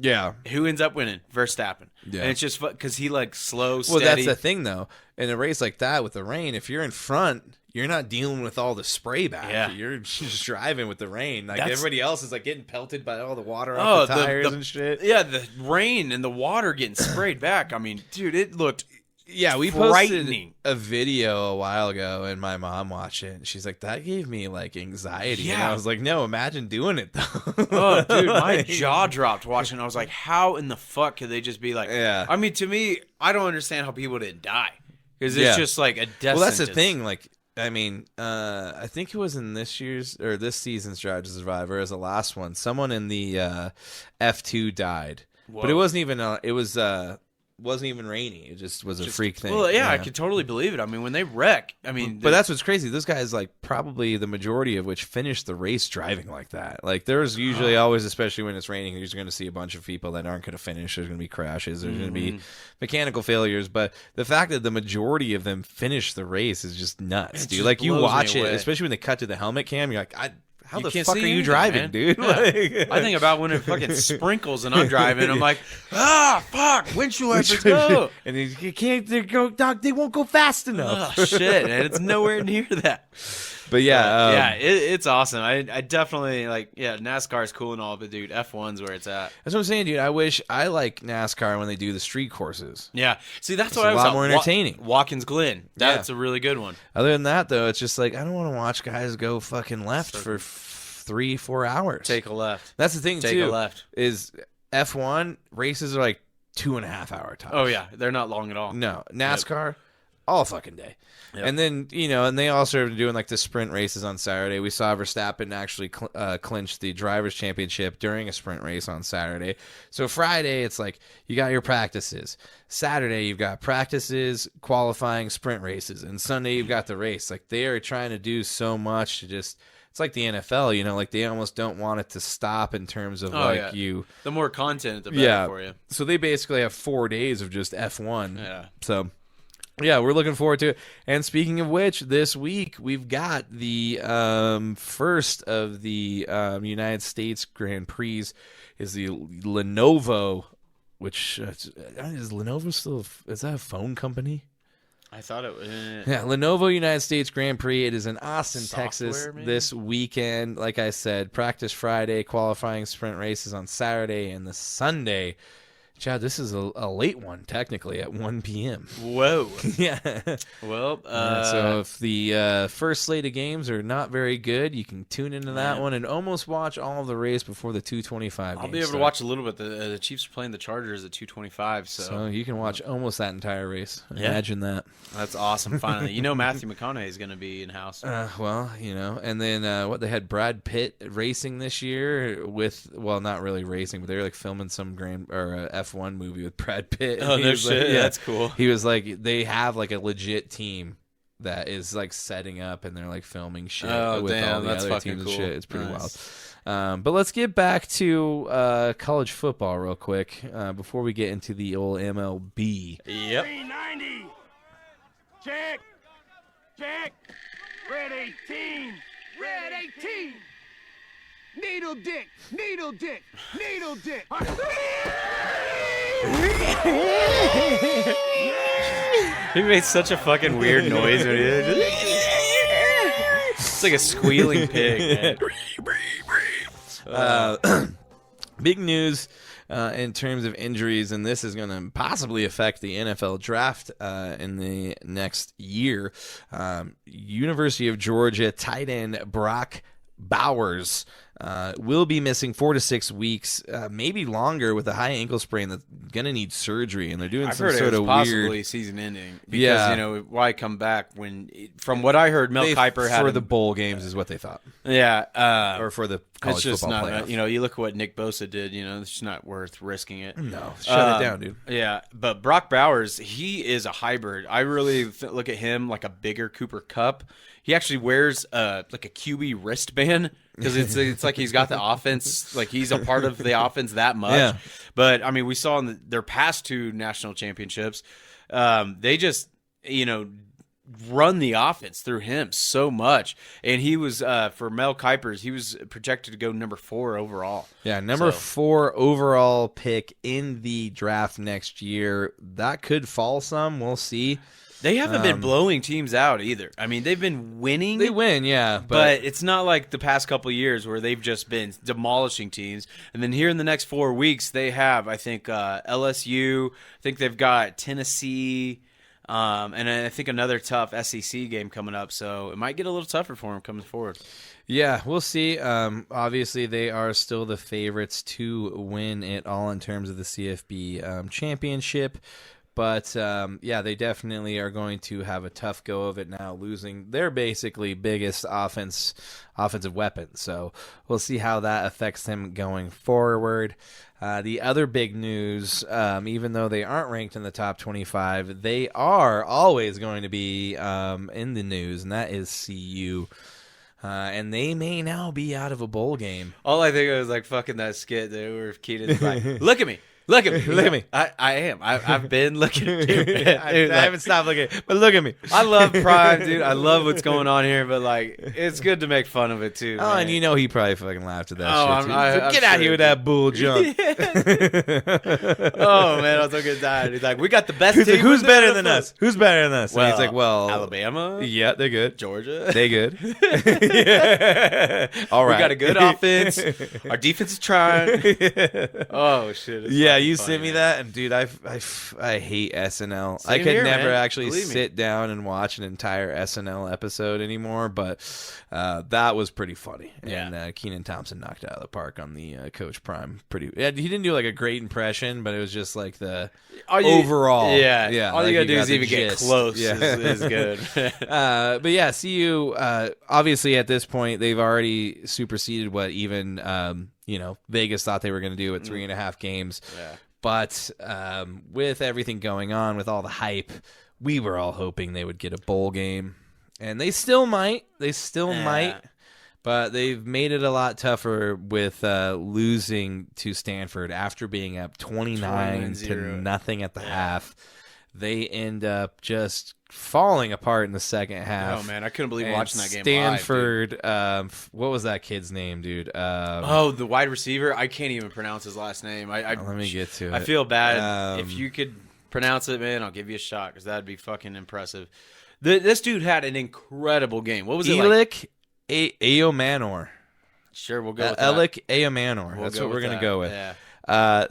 who ends up winning? Verstappen. Yeah. And it's just because he slow, steady. Well, that's the thing, though. In a race like that with the rain, if you're in front, you're not dealing with all the spray back. Yeah. You're just driving with the rain. Like everybody else is getting pelted by all the water off the tires and shit. Yeah, the rain and the water getting sprayed back. I mean, dude, it looked we posted a video a while ago, and my mom watched it, and she's like, that gave me anxiety. Yeah. And I was like, no, imagine doing it though. Oh, dude, my jaw dropped watching. I was like, how in the fuck could they just be like, I mean, to me, I don't understand how people didn't die, because it's just like a death Well, that's sentence. the thing. I mean, I think it was in this season's Drive to Survive, or as the last one, someone in the F2 died. Whoa. But it wasn't even wasn't even rainy. It just was a freak thing. Well, yeah, I could totally believe it. I mean, when they wreck, I mean, but that's what's crazy. Those guys, probably the majority of which finished the race driving like that. There's usually always, especially when it's raining, you're going to see a bunch of people that aren't going to finish. There's going to be crashes. There's going to be mechanical failures. But the fact that the majority of them finish the race is just nuts, dude. You watch it, especially when they cut to the helmet cam, you're like, how the fuck are you driving, man? Dude? Yeah. I think about when it fucking sprinkles and I'm driving. I'm like, fuck, windshield wipers go. And you can't go, dog. They won't go fast enough. Oh shit, and it's nowhere near that. But it's awesome. I definitely NASCAR is cool and all, but dude, F1's where it's at. That's what I'm saying, dude. I like NASCAR when they do the street courses. Yeah, see, that's it's what I was a lot more entertaining. Watkins Glen, that's a really good one. Other than that, though, it's just I don't want to watch guys go fucking left for 3-4 hours. Take a left. That's the thing too. Take a left. Is F1 races are 2.5 hour times. Oh yeah, they're not long at all. No, NASCAR. all fucking day. Yep. And then, and they also are doing like the sprint races on Saturday. We saw Verstappen actually clinch the Drivers' Championship during a sprint race on Saturday. So Friday, it's like you got your practices. Saturday, you've got practices, qualifying, sprint races. And Sunday, you've got the race. Like they are trying to do so much to just... It's like the NFL, like they almost don't want it to stop in terms of the more content, the better for you. So they basically have 4 days of just F1. Yeah. So... yeah, we're looking forward to it. And speaking of which, this week we've got the first of the United States Grand Prix is the Lenovo, which is Lenovo still? Is that a phone company? I thought it was. Yeah, Lenovo United States Grand Prix. It is in Austin, Texas maybe? this weekend. Like I said, practice Friday, qualifying sprint races on Saturday, and the Sunday. Chad, this is a late one, technically, at 1 p.m. Whoa. Yeah. Well, so if the first slate of games are not very good, you can tune into that one and almost watch all of the race before the 225 I'll be able to watch a little bit. The Chiefs are playing the Chargers at 225, so you can watch almost that entire race. Yeah. Imagine that. That's awesome, finally. Matthew McConaughey is going to be in-house. And then they had Brad Pitt racing this year with, well, not really racing, but they were like filming some F1 movie with Brad Pitt. Oh, no shit. That's cool. He was like, they have like a legit team that is like setting up and they're like filming shit with all the other teams and shit. It's pretty wild. But let's get back to college football real quick before we get into the old MLB. Yep. 390. Check. Check. Red 18. Red 18. Needle dick. Needle dick. Needle dick. He made such a fucking weird noise when he did it. It's like a squealing pig, man. Big news in terms of injuries, and this is going to possibly affect the NFL draft in the next year. University of Georgia tight end Brock Bowers will be missing 4 to 6 weeks, maybe longer, with a high ankle sprain that's gonna need surgery, and they're doing some sort of possibly weird season-ending. Because why come back when? From what I heard, Mel Kiper had for the bowl games is what they thought. Yeah, or for the college football playoff. You look at what Nick Bosa did. It's just not worth risking it. No, shut it down, dude. Yeah, but Brock Bowers, he is a hybrid. I really look at him like a bigger Cooper Kupp. He actually wears like a QB wristband because it's like he's got the offense, like he's a part of the offense that much. Yeah. But I mean, we saw in their past 2 national championships, they just run the offense through him so much. And he was for Mel Kiper's, he was projected to go number 4 overall. Yeah, number 4 overall pick in the draft next year. That could fall some. We'll see. They haven't been blowing teams out either. I mean, they've been winning. They win, yeah. But it's not like the past couple of years where they've just been demolishing teams. And then here in the next 4 weeks, they have, I think, LSU. I think they've got Tennessee. And I think another tough SEC game coming up. So it might get a little tougher for them coming forward. Yeah, we'll see. Obviously, they are still the favorites to win it all in terms of the CFB championship. But, they definitely are going to have a tough go of it now, losing their basically biggest offensive weapon. So we'll see how that affects them going forward. The other big news, even though they aren't ranked in the top 25, they are always going to be in the news, and that is CU. And they may now be out of a bowl game. All I think of is like fucking that skit that where Keenan's like, look at me. Look at me. Look at me. I am. I've been looking at you. I haven't stopped looking, but look at me. I love Prime, dude. I love what's going on here, but like, it's good to make fun of it too. Oh, man. and he probably fucking laughed at that shit too. I'm Get out here with that bull junk. Oh man, I was so good dying. He's like, we got the best team. Who's better than us? Who's better than us? Well, and he's like, well, Alabama. Yeah, they're good. Georgia. They good. Yeah. All right. We got a good offense. Our defense is trying. Oh shit. Yeah, you Funny, sent me man. that, and dude, I hate SNL. I Same could here, never man. actually Believe me. sit down and watch an entire SNL episode anymore, but that was pretty funny. Yeah. And Kenan Thompson knocked it out of the park on the Coach Prime. He didn't do like a great impression, but it was just like the overall. Yeah. All like you gotta do got is the even get gist. close Yeah. is good. But yeah, CU obviously at this point they've already superseded what even Vegas thought they were going to do at 3.5 games. Yeah. But with everything going on, with all the hype, we were all hoping they would get a bowl game, and they still might. But they've made it a lot tougher with losing to Stanford after being up 29 to 29-0. nothing at the half. They end up just falling apart in the second half. Oh man, I couldn't believe And watching that game. Stanford, live, dude. what was that kid's name, dude? The wide receiver. I can't even pronounce his last name. Let me get to it. I feel bad. If you could pronounce it, man, I'll give you a shot because that'd be fucking impressive. This dude had an incredible game. What was it like? Elik Ayomanor. Sure, we'll go with that. Elik Ayomanor. We'll That's go what we're with going to that. go with. Yeah.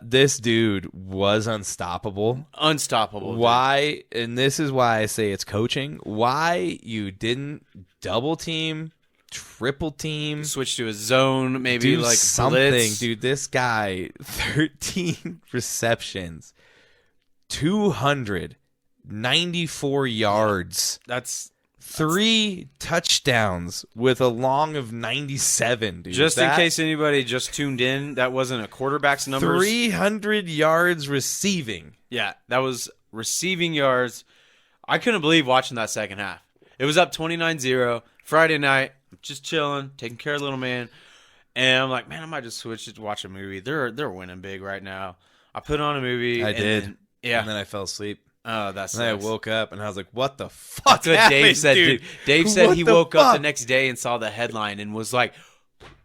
This dude was unstoppable. Unstoppable. dude. Why? And this is why I say it's coaching. Why you didn't double team, triple team, Switch to a zone, maybe do like something, blitz. dude. This guy, 13 receptions, 294 yards, That's 3 touchdowns with a long of 97, dude. just in case anybody just tuned in. That wasn't a quarterback's numbers. 300 yards receiving. Yeah, that was receiving yards. I couldn't believe watching that second half. It was up 29-0. Friday night, just chilling, taking care of little man. And I'm like, man, I might just switch to watch a movie. They're winning big right now. I put on a movie. I and did. then- yeah. And then I fell asleep. Oh, that's And then I woke up and I was like, what the fuck That's what happened, Dave said, dude? dude. Dave said What he the woke up the fuck? next day and saw the headline and was like,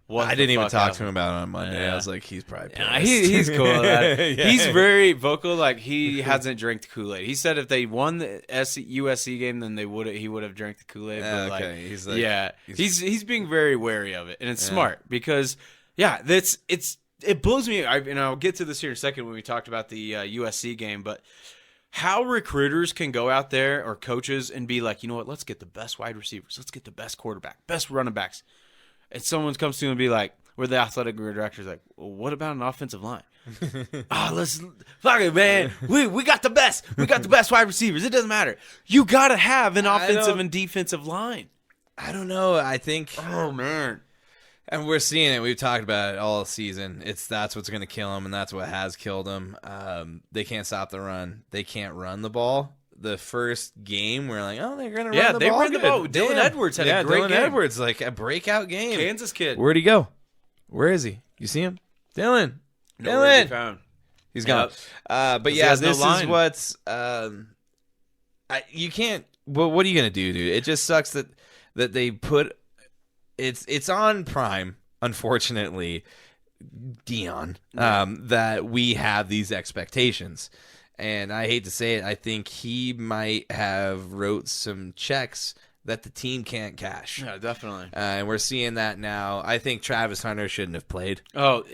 what I the didn't even fuck talk happened? to him about it on Monday. Yeah. I was like, he's probably pissed. Yeah, he's cool with that. Yeah. He's very vocal. Like he hasn't drank the Kool-Aid. He said if they won the USC game, then he would have drank the Kool-Aid. Yeah, But okay. He's like, yeah, he's being very wary of it, and it's Yeah. smart because it blows me. And I'll get to this here in a second when we talked about the USC game, but how recruiters can go out there or coaches and be like, you know what, let's get the best wide receivers, let's get the best quarterback, best running backs, and someone comes to him and be like, where the athletic director's like, well, what about an offensive line? Let's fuck it, man. We got the best. We got the best wide receivers. It doesn't matter. You gotta have an offensive and defensive line. I don't know. I think, Oh man. and we're seeing it. We've talked about it all season. That's what's going to kill him, and that's what has killed him. They can't stop the run. They can't run the ball. The first game, we're like, oh, they're going to run the ball. Yeah, they ran the good. ball. Dylan Damn. Edwards had a great Dylan game. Edwards, like a breakout game. Kansas kid. Where'd he go? Where is he? You see him? Dylan. Nowhere to Dylan. be found. He's gone. Yep. But he yeah, has no this is line. what's you can't. What are you gonna do, dude? It just sucks that they put it's on Prime. Unfortunately, Dion, that we have these expectations, and I hate to say it, I think he might have wrote some checks that the team can't cash. Yeah, definitely. And we're seeing that now. I think Travis Hunter shouldn't have played. Oh,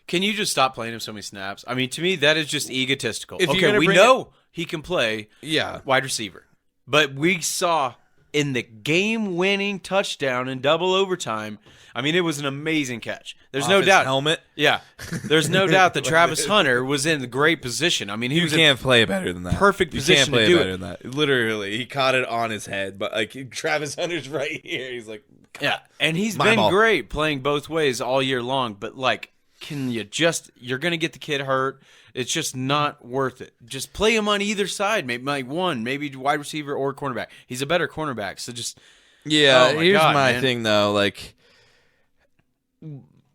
can you just stop playing him so many snaps? I mean, to me, that is just egotistical. If you're Okay, gonna we bring know he can play Yeah. wide receiver, but we saw in the game-winning touchdown in double overtime, I mean, it was an amazing catch. There's Off no his doubt. helmet. Yeah, there's no doubt that Travis Hunter was in a great position. I mean, he You was can't play better than that. perfect You position can't play to do better it. than that. Literally, he caught it on his head, but like Travis Hunter's right here. He's like, Yeah, and he's My been ball. great playing both ways all year long. But like, you're going to get the kid hurt. It's just not worth it. Just play him on either side. Maybe like one, maybe wide receiver or cornerback. He's a better cornerback. So just yeah. Oh my Here's God, my man. thing though. Like,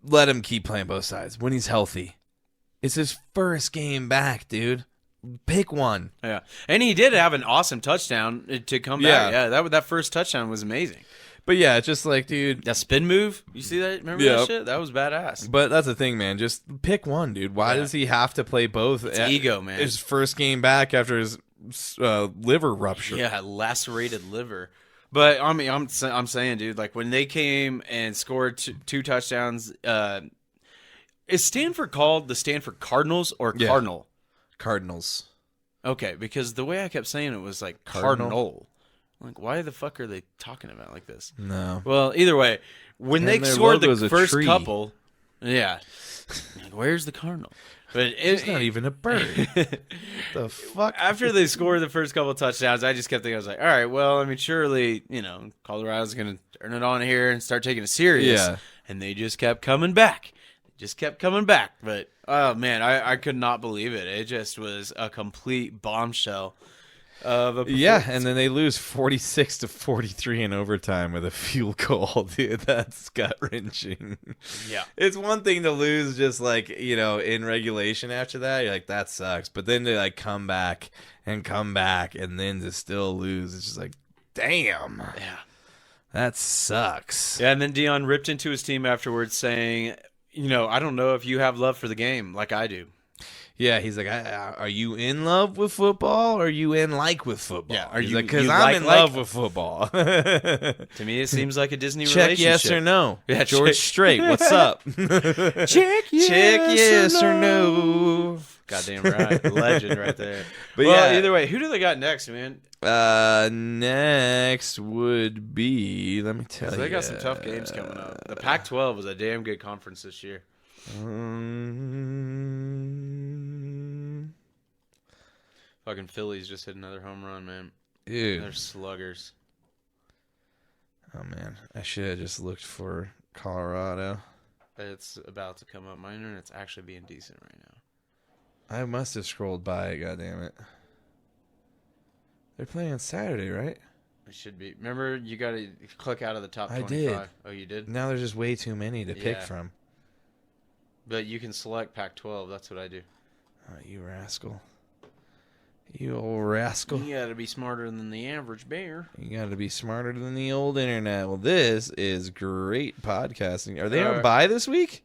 let him keep playing both sides when he's healthy. It's his first game back, dude. Pick one. yeah. And he did have an awesome touchdown to come back. Yeah, that first touchdown was amazing. But yeah, it's just like, dude. That spin move, you see that? Remember Yeah. that shit? That was badass. But that's the thing, man. Just pick one, dude. Why Yeah. does he have to play both? It's ego, man. His first game back after his liver rupture. Yeah, lacerated liver. But I mean, I'm saying, dude, like when they came and scored two touchdowns, Is Stanford called the Stanford Cardinals or Yeah. Cardinal? Cardinals. Okay, because the way I kept saying it was like Cardinal? Cardinal. Like, why the fuck are they talking about it like this? No. Well, either way, when And they their scored logo's the a first tree. couple, yeah. Like, where's the Cardinal? But It's not even a bird. The fuck? After they scored the first couple touchdowns, I just kept thinking, I was like, all right, well, I mean, surely, Colorado's going to turn it on here and start taking it serious. Yeah. And they just kept coming back. But, oh, man, I could not believe it. It just was a complete bombshell of a performance. Yeah, and then they lose 46-43 in overtime with a field goal, dude. That's gut-wrenching. Yeah. It's one thing to lose just like, in regulation after that. You're like, that sucks. But then to like come back and then to still lose. It's just like, damn. Yeah. That sucks. Yeah, and then Dion ripped into his team afterwards saying, I don't know if you have love for the game like I do. Yeah, he's like, are you in love with football or are you in with football? Yeah, are He's you- like, because you I'm like- in love with football. To me, it seems like a Disney Check relationship. yes or no. Yeah, George check- Strait, what's up? Check yes or no. Goddamn right. Legend right there. But Well, yeah. either way, who do they got next, man? Next would be, let me tell 'Cause you. they got some tough games coming up. The Pac-12 was a damn good conference this year. Fucking Phillies just hit another home run, man. Dude. They're sluggers. Oh, man. I should have just looked for Colorado. It's about to come up. My internet's actually being decent right now. I must have scrolled by it, goddammit. They're playing on Saturday, right? It should be. Remember, you got to click out of the top I 25. did. Oh, you did? Now there's just way too many to pick Yeah. from. But you can select Pac-12. That's what I do. Oh, you rascal. You old rascal. You got to be smarter than the average bear. You got to be smarter than the old internet. Well, this is great podcasting. Are they on Alright. bye this week?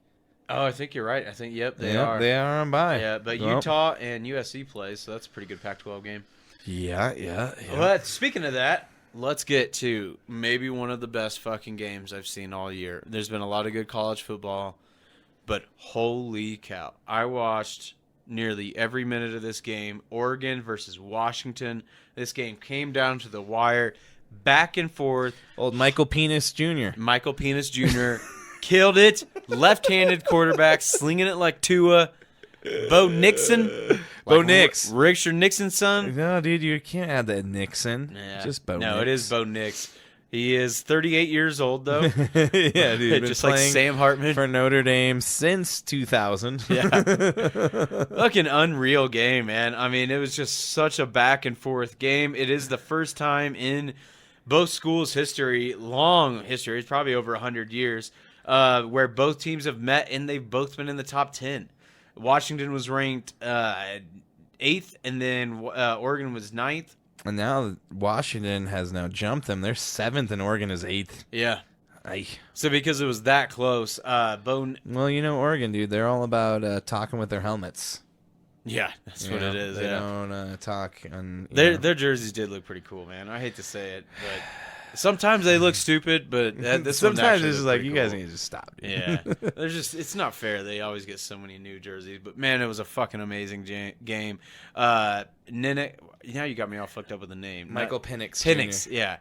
Oh, I think you're right. I think, yep, they Yep, are. They are on bye. Yeah, but Well, Utah and USC plays, so that's a pretty good Pac-12 game. Yeah. But speaking of that, let's get to maybe one of the best fucking games I've seen all year. There's been a lot of good college football, but holy cow. I watched nearly every minute of this game. Oregon versus Washington. This game came down to the wire, back and forth. Old Michael Penis Jr. Michael Penis Jr. killed it. Left-handed quarterback, slinging it like Tua. Bo Nixon. Bo Nix. Richard Nixon's son. No, dude, you can't add that Nixon. Yeah. Just Bo No, Nix. it is Bo Nix. He is 38 years old, though. Yeah, dude. been Just like playing Sam Hartman. for Notre Dame since 2000. Yeah. Fucking unreal game, man. I mean, it was just such a back and forth game. It is the first time in both schools' history, long history, it's probably over 100 years, where both teams have met and they've both been in the top 10. Washington was ranked 8th, and then Oregon was 9th. And now Washington has now jumped them. They're 7th and Oregon is 8th. Yeah. Aye. So because it was that close, Well, Oregon, dude, they're all about talking with their helmets. yeah, that's You what know, it is. They Yeah. don't talk on. Their jerseys did look pretty cool, man. I hate to say it, but sometimes they look stupid. But this one's Sometimes actually it's just looked like pretty you guys cool. need to just stop. Dude. Yeah, it's not fair. They always get so many new jerseys, but man, it was a fucking amazing game. Nene, now you got me all fucked up with the name. Michael Penix. Penix, Jr. yeah,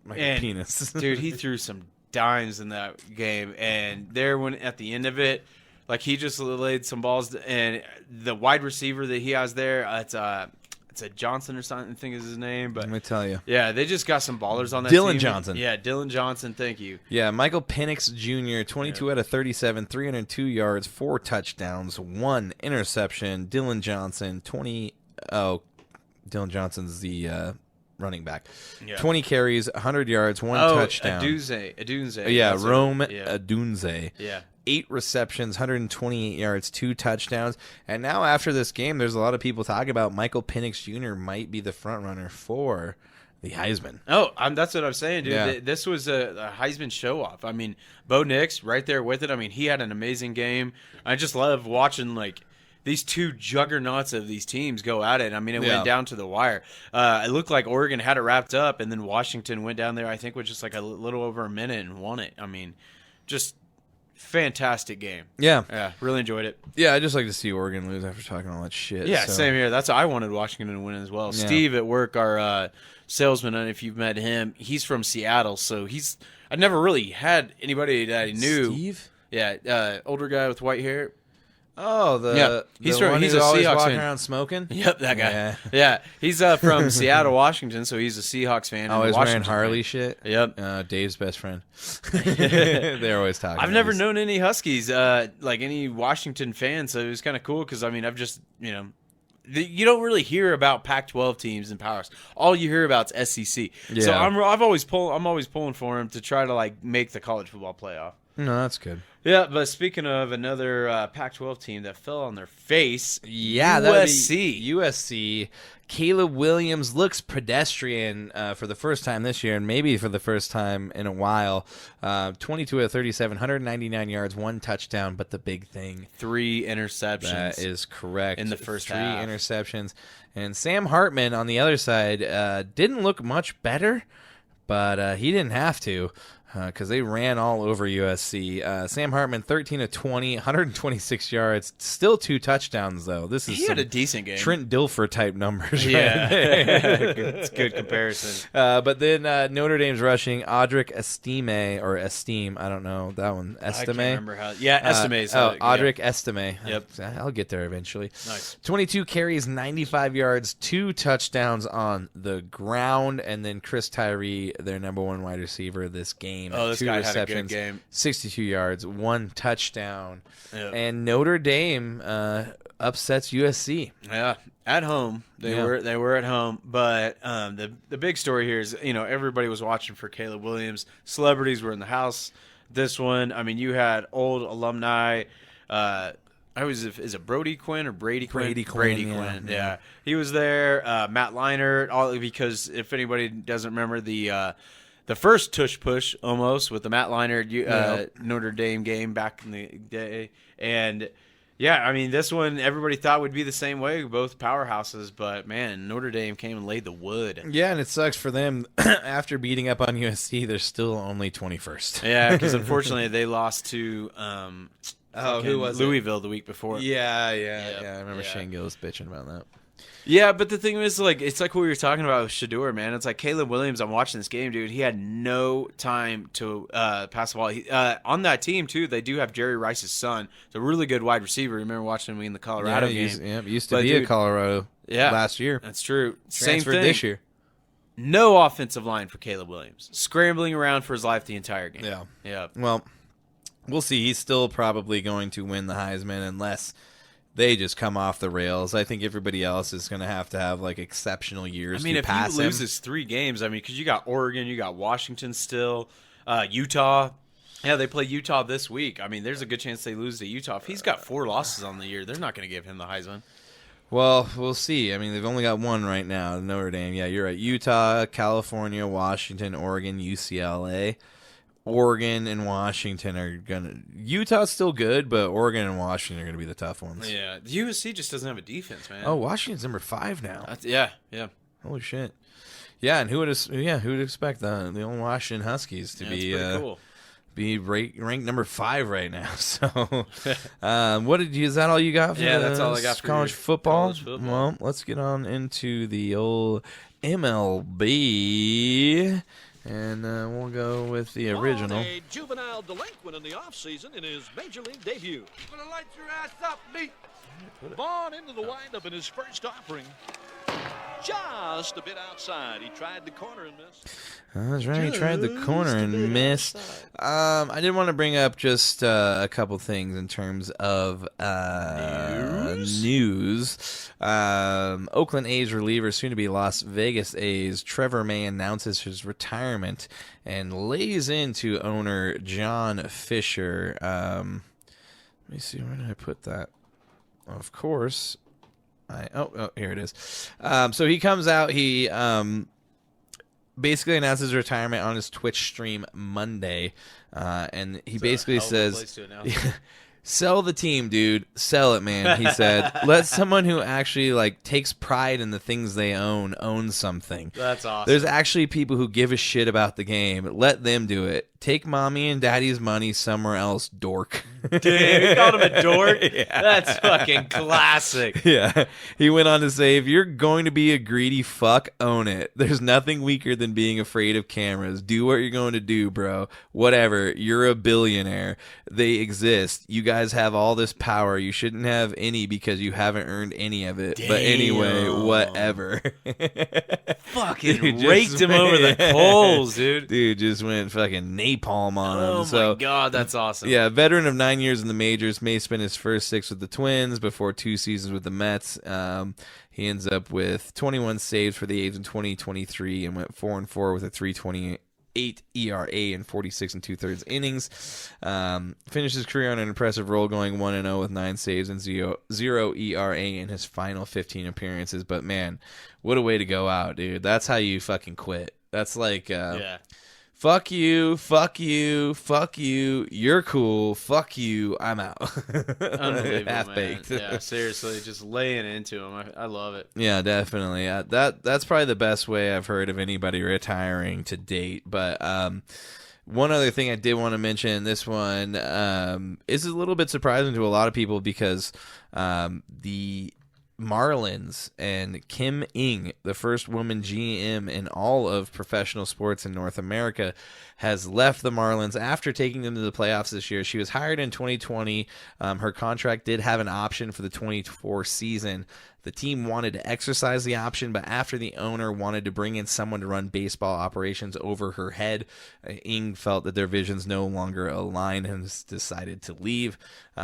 Michael And, Penis. dude, he threw some dimes in that game, and there when at the end of it, like he just laid some balls, and the wide receiver that he has there, it's a Johnson or something, I think is his name, but Let me tell you. yeah, they just got some ballers on that Dylan team. Johnson. Yeah, Dylan Johnson, thank you. Yeah, Michael Penix Jr., 22 out of 37, 302 yards, 4 touchdowns, 1 interception. Dylan Johnson, Dylan Johnson's the running back. Yeah. 20 carries, 100 yards, 1 touchdown. Adunze. Yeah, That's it. Rome Yeah. Adunze. Yeah. 8 receptions, 128 yards, 2 touchdowns. And now after this game, there's a lot of people talking about Michael Penix Jr. might be the front runner for the Heisman. Oh, that's what I'm saying, dude. Yeah. This was a Heisman show-off. I mean, Bo Nix right there with it. I mean, he had an amazing game. I just love watching, like, these two juggernauts of these teams go at it. I mean, it Yeah. went down to the wire. It looked like Oregon had it wrapped up, and then Washington went down there, I think, with just like a little over a minute and won it. I mean, just fantastic game. Yeah, Really enjoyed it. I just like to see Oregon lose after talking all that shit. Yeah, so. same here. That's I wanted Washington to win as well. Yeah. Steve at work, our salesman, and if you've met him, he's from Seattle, so I never really had anybody that I knew. Steve? Yeah, older guy with white hair. Oh, he's he's a always Seahawks walking fan. around smoking. Yep, that guy. Yeah. Yeah, he's from Seattle, Washington, so he's a Seahawks fan. and a Always wearing Washington Harley fan. shit. Yep. Dave's best friend. They're always talking. I've about never these. known any Huskies, like any Washington fans, so it was kind of cool because I've just you don't really hear about Pac-12 teams and powers. All you hear about is SEC. Yeah. So I'm always pulling for him to try to like make the college football playoff. No, that's good. Yeah, but speaking of another Pac-12 team that fell on their face, Yeah, that would be USC. USC. Caleb Williams looks pedestrian for the first time this year, and maybe for the first time in a while. 22 of 37, 199 yards, 1 touchdown. But the big thing, 3 interceptions. that is correct. In the first 3 half. interceptions. And Sam Hartman on the other side didn't look much better, but he didn't have to. Because they ran all over USC. Sam Hartman, 13 of 20, 126 yards. Still 2 touchdowns, though. This is He had some a decent game. Trent Dilfer type numbers. Yeah. Right there. It's a good comparison. But then Notre Dame's rushing Audric Estime, I don't know that one. I can't Estime. remember how. Yeah, Estime. Audric Estime. Yep. I'll get there eventually. Nice. 22 carries, 95 yards, 2 touchdowns on the ground, and then Chris Tyree, their number 1 wide receiver this game. Oh, this 2 guy receptions, had a good game. 62 yards, 1 touchdown. Yep. And Notre Dame upsets USC. Yeah, at home they were at home, but the big story here is everybody was watching for Caleb Williams. Celebrities were in the house. This one, I mean, you had old alumni. Is it Brody Quinn or Brady Quinn? Brady Quinn, Brady yeah, Quinn. yeah. Yeah, he was there. Matt Leinart, because if anybody doesn't remember the first tush push almost with the Matt Leinart Notre Dame game back in the day. And yeah, I mean, this one everybody thought would be the same way, both powerhouses, but man, Notre Dame came and laid the wood. Yeah, and it sucks for them. After beating up on USC, they're still only 21st. Yeah, because unfortunately they lost to who was it? Louisville the week before. Yeah. I remember Yeah. Shane Gillis bitching about that. Yeah, but the thing is, it's like what we were talking about with Shador, man. It's like Caleb Williams. I'm watching this game, dude. He had no time to pass the ball. On that team too, they do have Jerry Rice's son. It's a really good wide receiver. Remember watching him in the Colorado game? Used to But, be dude, at Colorado last year. That's true. Transferred Same thing this year. No offensive line for Caleb Williams. Scrambling around for his life the entire game. Yeah. Well, we'll see. He's still probably going to win the Heisman unless they just come off the rails. I think everybody else is going to have like exceptional years. I mean, to if pass he him. loses 3 games, I mean, because you got Oregon, you got Washington still, Utah. Yeah, they play Utah this week. I mean, there's a good chance they lose to Utah. If he's got 4 losses on the year, they're not going to give him the Heisman. Well, we'll see. I mean, they've only got 1 right now, Notre Dame. Yeah, you're right. Utah, California, Washington, Oregon, UCLA. Oregon and Washington are gonna. Utah's still good, but Oregon and Washington are gonna be the tough ones. Yeah, the USC just doesn't have a defense, man. Oh, Washington's number 5 now. Yeah. Holy shit. Yeah, and who would expect the old Washington Huskies to That's pretty cool. be ranked number 5 right now? So, is that all you got for that's all I got for college your football? college football. Well, let's get on into the old MLB. And we'll go with the original. A juvenile delinquent in the offseason in his major league debut. Gonna light your ass up, meat. Vaughn into the windup in his first offering. Just a bit outside. He tried the corner and missed. That's right. He tried the corner and missed. I did want to bring up just a couple things in terms of news. Oakland A's reliever, soon to be Las Vegas A's, Trevor May announces his retirement and lays into owner John Fisher. Let me see, where did I put that? Of course. Here it is. So he comes out. He basically announces his retirement on his Twitch stream Monday, and he basically says, "Sell the team, dude. Sell it, man." He said, "Let someone who actually takes pride in the things they own something." That's awesome. There's actually people who give a shit about the game. Let them do it. take mommy and daddy's money somewhere else, dork. Dude, he called him a dork? Yeah. That's fucking classic. Yeah. He went on to say, if you're going to be a greedy fuck, own it. There's nothing weaker than being afraid of cameras. Do what you're going to do, bro. Whatever. You're a billionaire. They exist. You guys have all this power. You shouldn't have any because you haven't earned any of it. Damn. But anyway, whatever. Fucking Dude, raked just him over the went- coals, dude. Dude just went fucking napalm on him. Oh, So my God. That's awesome. yeah, veteran of 9 years in the majors, may spend his first 6 with the Twins before 2 seasons with the Mets. He ends up with 21 saves for the A's in 2023 and went 4-4 with a 3.28 ERA in 46 2/3 innings. Finished his career on an impressive roll, going 1-0 with 9 saves and 0 ERA in his final 15 appearances. But man, what a way to go out, dude! That's how you fucking quit. That's like, Yeah. fuck you, fuck you, fuck you. You're cool. Fuck you. I'm out. Unbelievable, Half man. baked. Yeah, seriously, just laying into him. I love it. Yeah, definitely. That's probably the best way I've heard of anybody retiring to date. But one other thing I did want to mention, this one is a little bit surprising to a lot of people because the Marlins and Kim Ng, the first woman GM in all of professional sports in North America, has left the Marlins after taking them to the playoffs this year. She was hired in 2020. Her contract did have an option for the 24 season. The team wanted to exercise the option, but after the owner wanted to bring in someone to run baseball operations over her head, Ng felt that their visions no longer aligned and has decided to leave.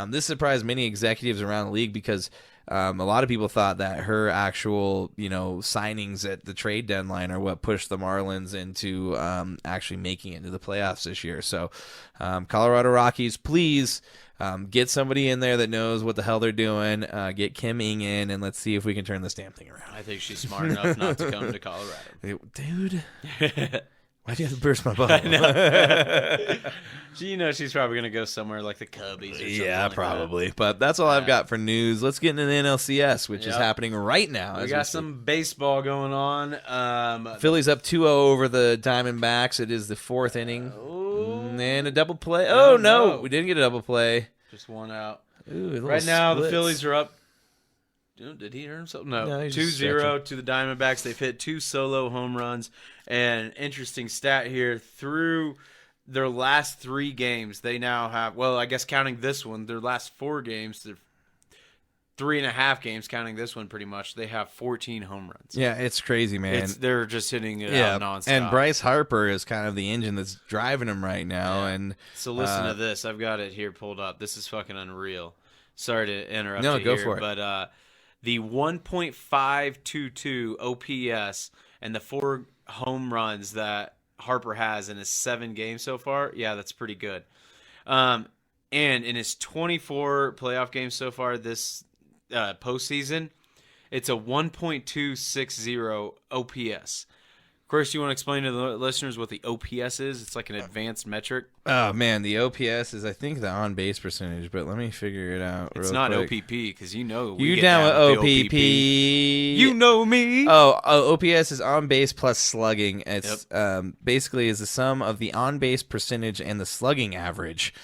This surprised many executives around the league because a lot of people thought that her actual, signings at the trade deadline are what pushed the Marlins into actually making it to the playoffs this year. So, Colorado Rockies, please get somebody in there that knows what the hell they're doing. Get Kim Ng in, and let's see if we can turn this damn thing around. I think she's smart enough not to come to Colorado. Dude, why'd you have to burst my bubble? She's probably going to go somewhere like the Cubbies or something. Yeah, like probably. But that's all I've got for news. Let's get into the NLCS, which is Yep. happening right now. that. We as got speak. some baseball going on. Phillies up 2-0 over the Diamondbacks. It is the 4th inning. And a double play. No, Oh, no. no. We didn't get a double play. Just one out. Ooh, Right now, the splits. Phillies are up. Did he hurt himself? No, No. he's just 2-0 to the Diamondbacks. They've hit 2 solo home runs. And interesting stat here, through their last 3 games, they now have, well, I guess counting this one, their last 4 games, they're 3.5 games, counting this one pretty much, they have 14 home runs. Yeah, it's crazy, man. They're just hitting it out nonstop. And Bryce Harper is kind of the engine that's driving him right now. Yeah. And So listen to this. I've got it here pulled up. This is fucking unreal. Sorry to interrupt No, you go here, for it. but the 1.522 OPS and the 4 home runs that Harper has in his 7 games so far, yeah, that's pretty good. And in his 24 playoff games so far this postseason, it's a 1.260 OPS. Of course, you want to explain to the listeners what the OPS is? It's like an advanced metric. oh, man, the OPS is, I think, the on-base percentage, but let me figure it out It's real not quick. OPP because we You get down with with OPP? the You know me. Oh, OPS is on base plus slugging. It's basically is the sum of the on base percentage and the slugging average.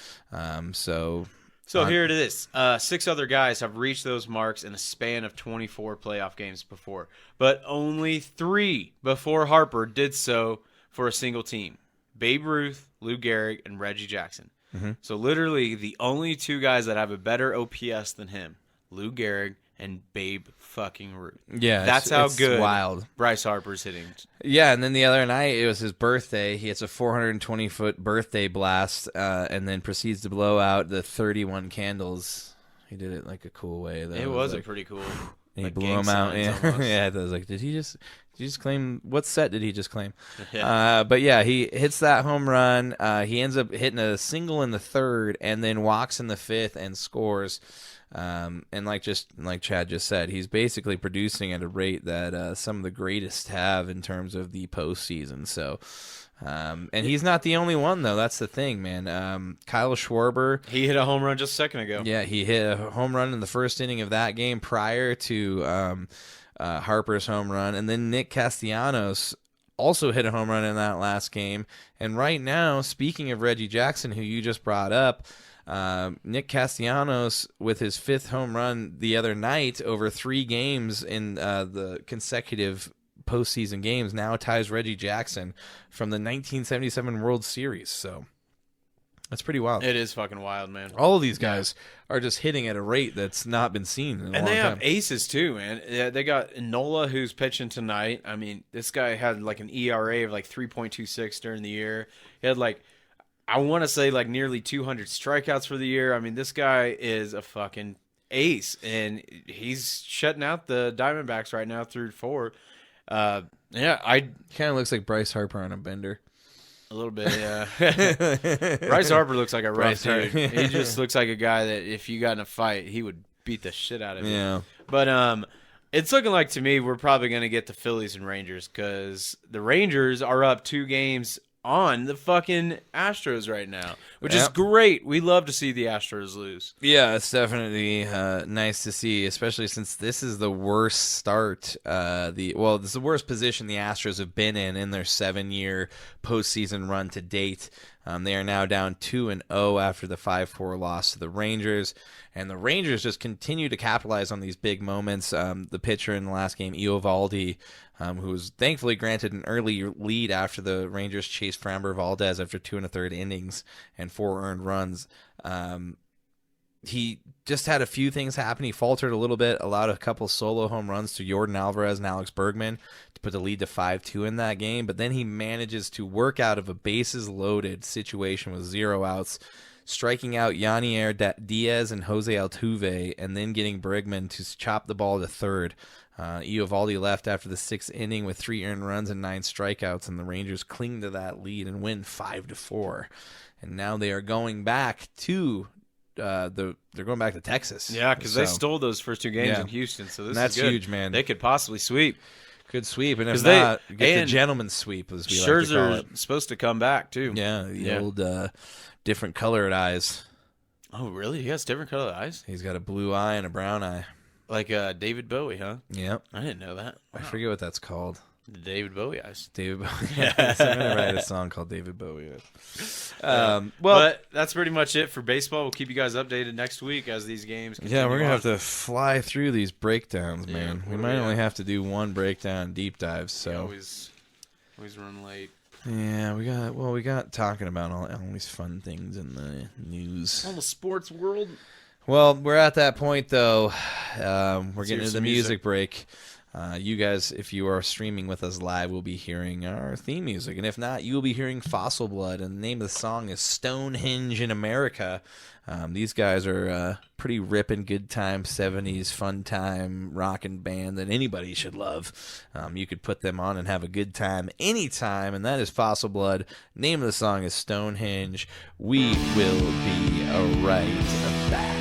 So here it is. 6 other guys have reached those marks in a span of 24 playoff games before, but only 3 before Harper did so for a single team: Babe Ruth, Lou Gehrig, and Reggie Jackson. So literally the only 2 guys that have a better OPS than him, Lou Gehrig and Babe fucking Ruth. Yeah, That's how it's good wild. Bryce Harper's hitting. Yeah, and then the other night it was his birthday. He hits a 420-foot birthday blast, and then proceeds to blow out the 31 candles. He did it like a cool way. Though. It was like, pretty cool. he Like blew gang them out. signs Yeah, almost. yeah. I was like, did he just claim what set did he just claim? Yeah. But yeah, he hits that home run. He ends up hitting a single in the 3rd, and then walks in the 5th and scores. And like Chad just said, he's basically producing at a rate that some of the greatest have in terms of the postseason. So, and he's not the only one though. That's the thing, man. Kyle Schwarber, He hit a home run just a second ago. yeah, he hit a home run in the 1st inning of that game prior to Harper's home run, and then Nick Castellanos also hit a home run in that last game. And right now, speaking of Reggie Jackson, who you just brought up, Nick Castellanos with his 5th home run the other night over 3 games in the consecutive postseason games now ties Reggie Jackson from the 1977 World Series. So that's pretty wild. It is fucking wild, man. All of these guys are just hitting at a rate that's not been seen in a long time. And they have aces too, man. Yeah, they got Nola, who's pitching tonight. I mean, this guy had like an ERA of like 3.26 during the year. He had like, I want to say like nearly 200 strikeouts for the year. I mean, this guy is a fucking ace, and he's shutting out the Diamondbacks right now through 4. I kind of looks like Bryce Harper on a bender. A little bit, yeah. Bryce Harper looks like a rough dude. He just looks like a guy that if you got in a fight, he would beat the shit out of you. Yeah. But it's looking like to me we're probably going to get the Phillies and Rangers because the Rangers are up 2 games on the fucking Astros right now, which is great. We love to see the Astros lose. Yeah, it's definitely nice to see, especially since this is the worst start. This is the worst position the Astros have been in their 7-year postseason run to date. They are now down 2-0 after the 5-4 loss to the Rangers, and the Rangers just continue to capitalize on these big moments. The pitcher in the last game, Eovaldi, who was thankfully granted an early lead after the Rangers chased Framber Valdez after 2 1/3 innings and 4 earned runs. He just had a few things happen. He faltered a little bit, allowed a couple solo home runs to Jordan Alvarez and Alex Bergman to put the lead to 5-2 in that game. But then he manages to work out of a bases-loaded situation with 0 outs, striking out Yanier Diaz and Jose Altuve, and then getting Bergman to chop the ball to third. Eovaldi left after the 6th inning with 3 earned runs and 9 strikeouts, and the Rangers cling to that lead and win 5-4. And now they are going back to they're going back to Texas. Yeah, because they stole those first 2 games in Houston, so that's is good. huge, man. They could possibly sweep. Could sweep, and if not, get the gentleman's sweep, as we like to call it. Scherzer's supposed to come back too. Yeah, the old different colored eyes. Oh, really? He has different colored eyes? He's got a blue eye and a brown eye. Like David Bowie, huh? Yep. I didn't know that. Wow. I forget what that's called. The David Bowie eyes. David Bowie. Yes, I'm going to write a song called David Bowie. But that's pretty much it for baseball. We'll keep you guys updated next week as these games continue. Yeah, we're going to have to fly through these breakdowns, man. We might only have to do one breakdown deep dive. So we always run late. Yeah, we got talking about all these fun things in the news. All the sports world. Well, we're at that point, though. We're getting into the music break. You guys, if you are streaming with us live, will be hearing our theme music. And if not, you will be hearing Fossil Blood. And the name of the song is Stonehenge in America. These guys are a pretty ripping, good time, 70s, fun time, rockin' band that anybody should love. You could put them on and have a good time anytime. And that is Fossil Blood. Name of the song is Stonehenge. We will be right back.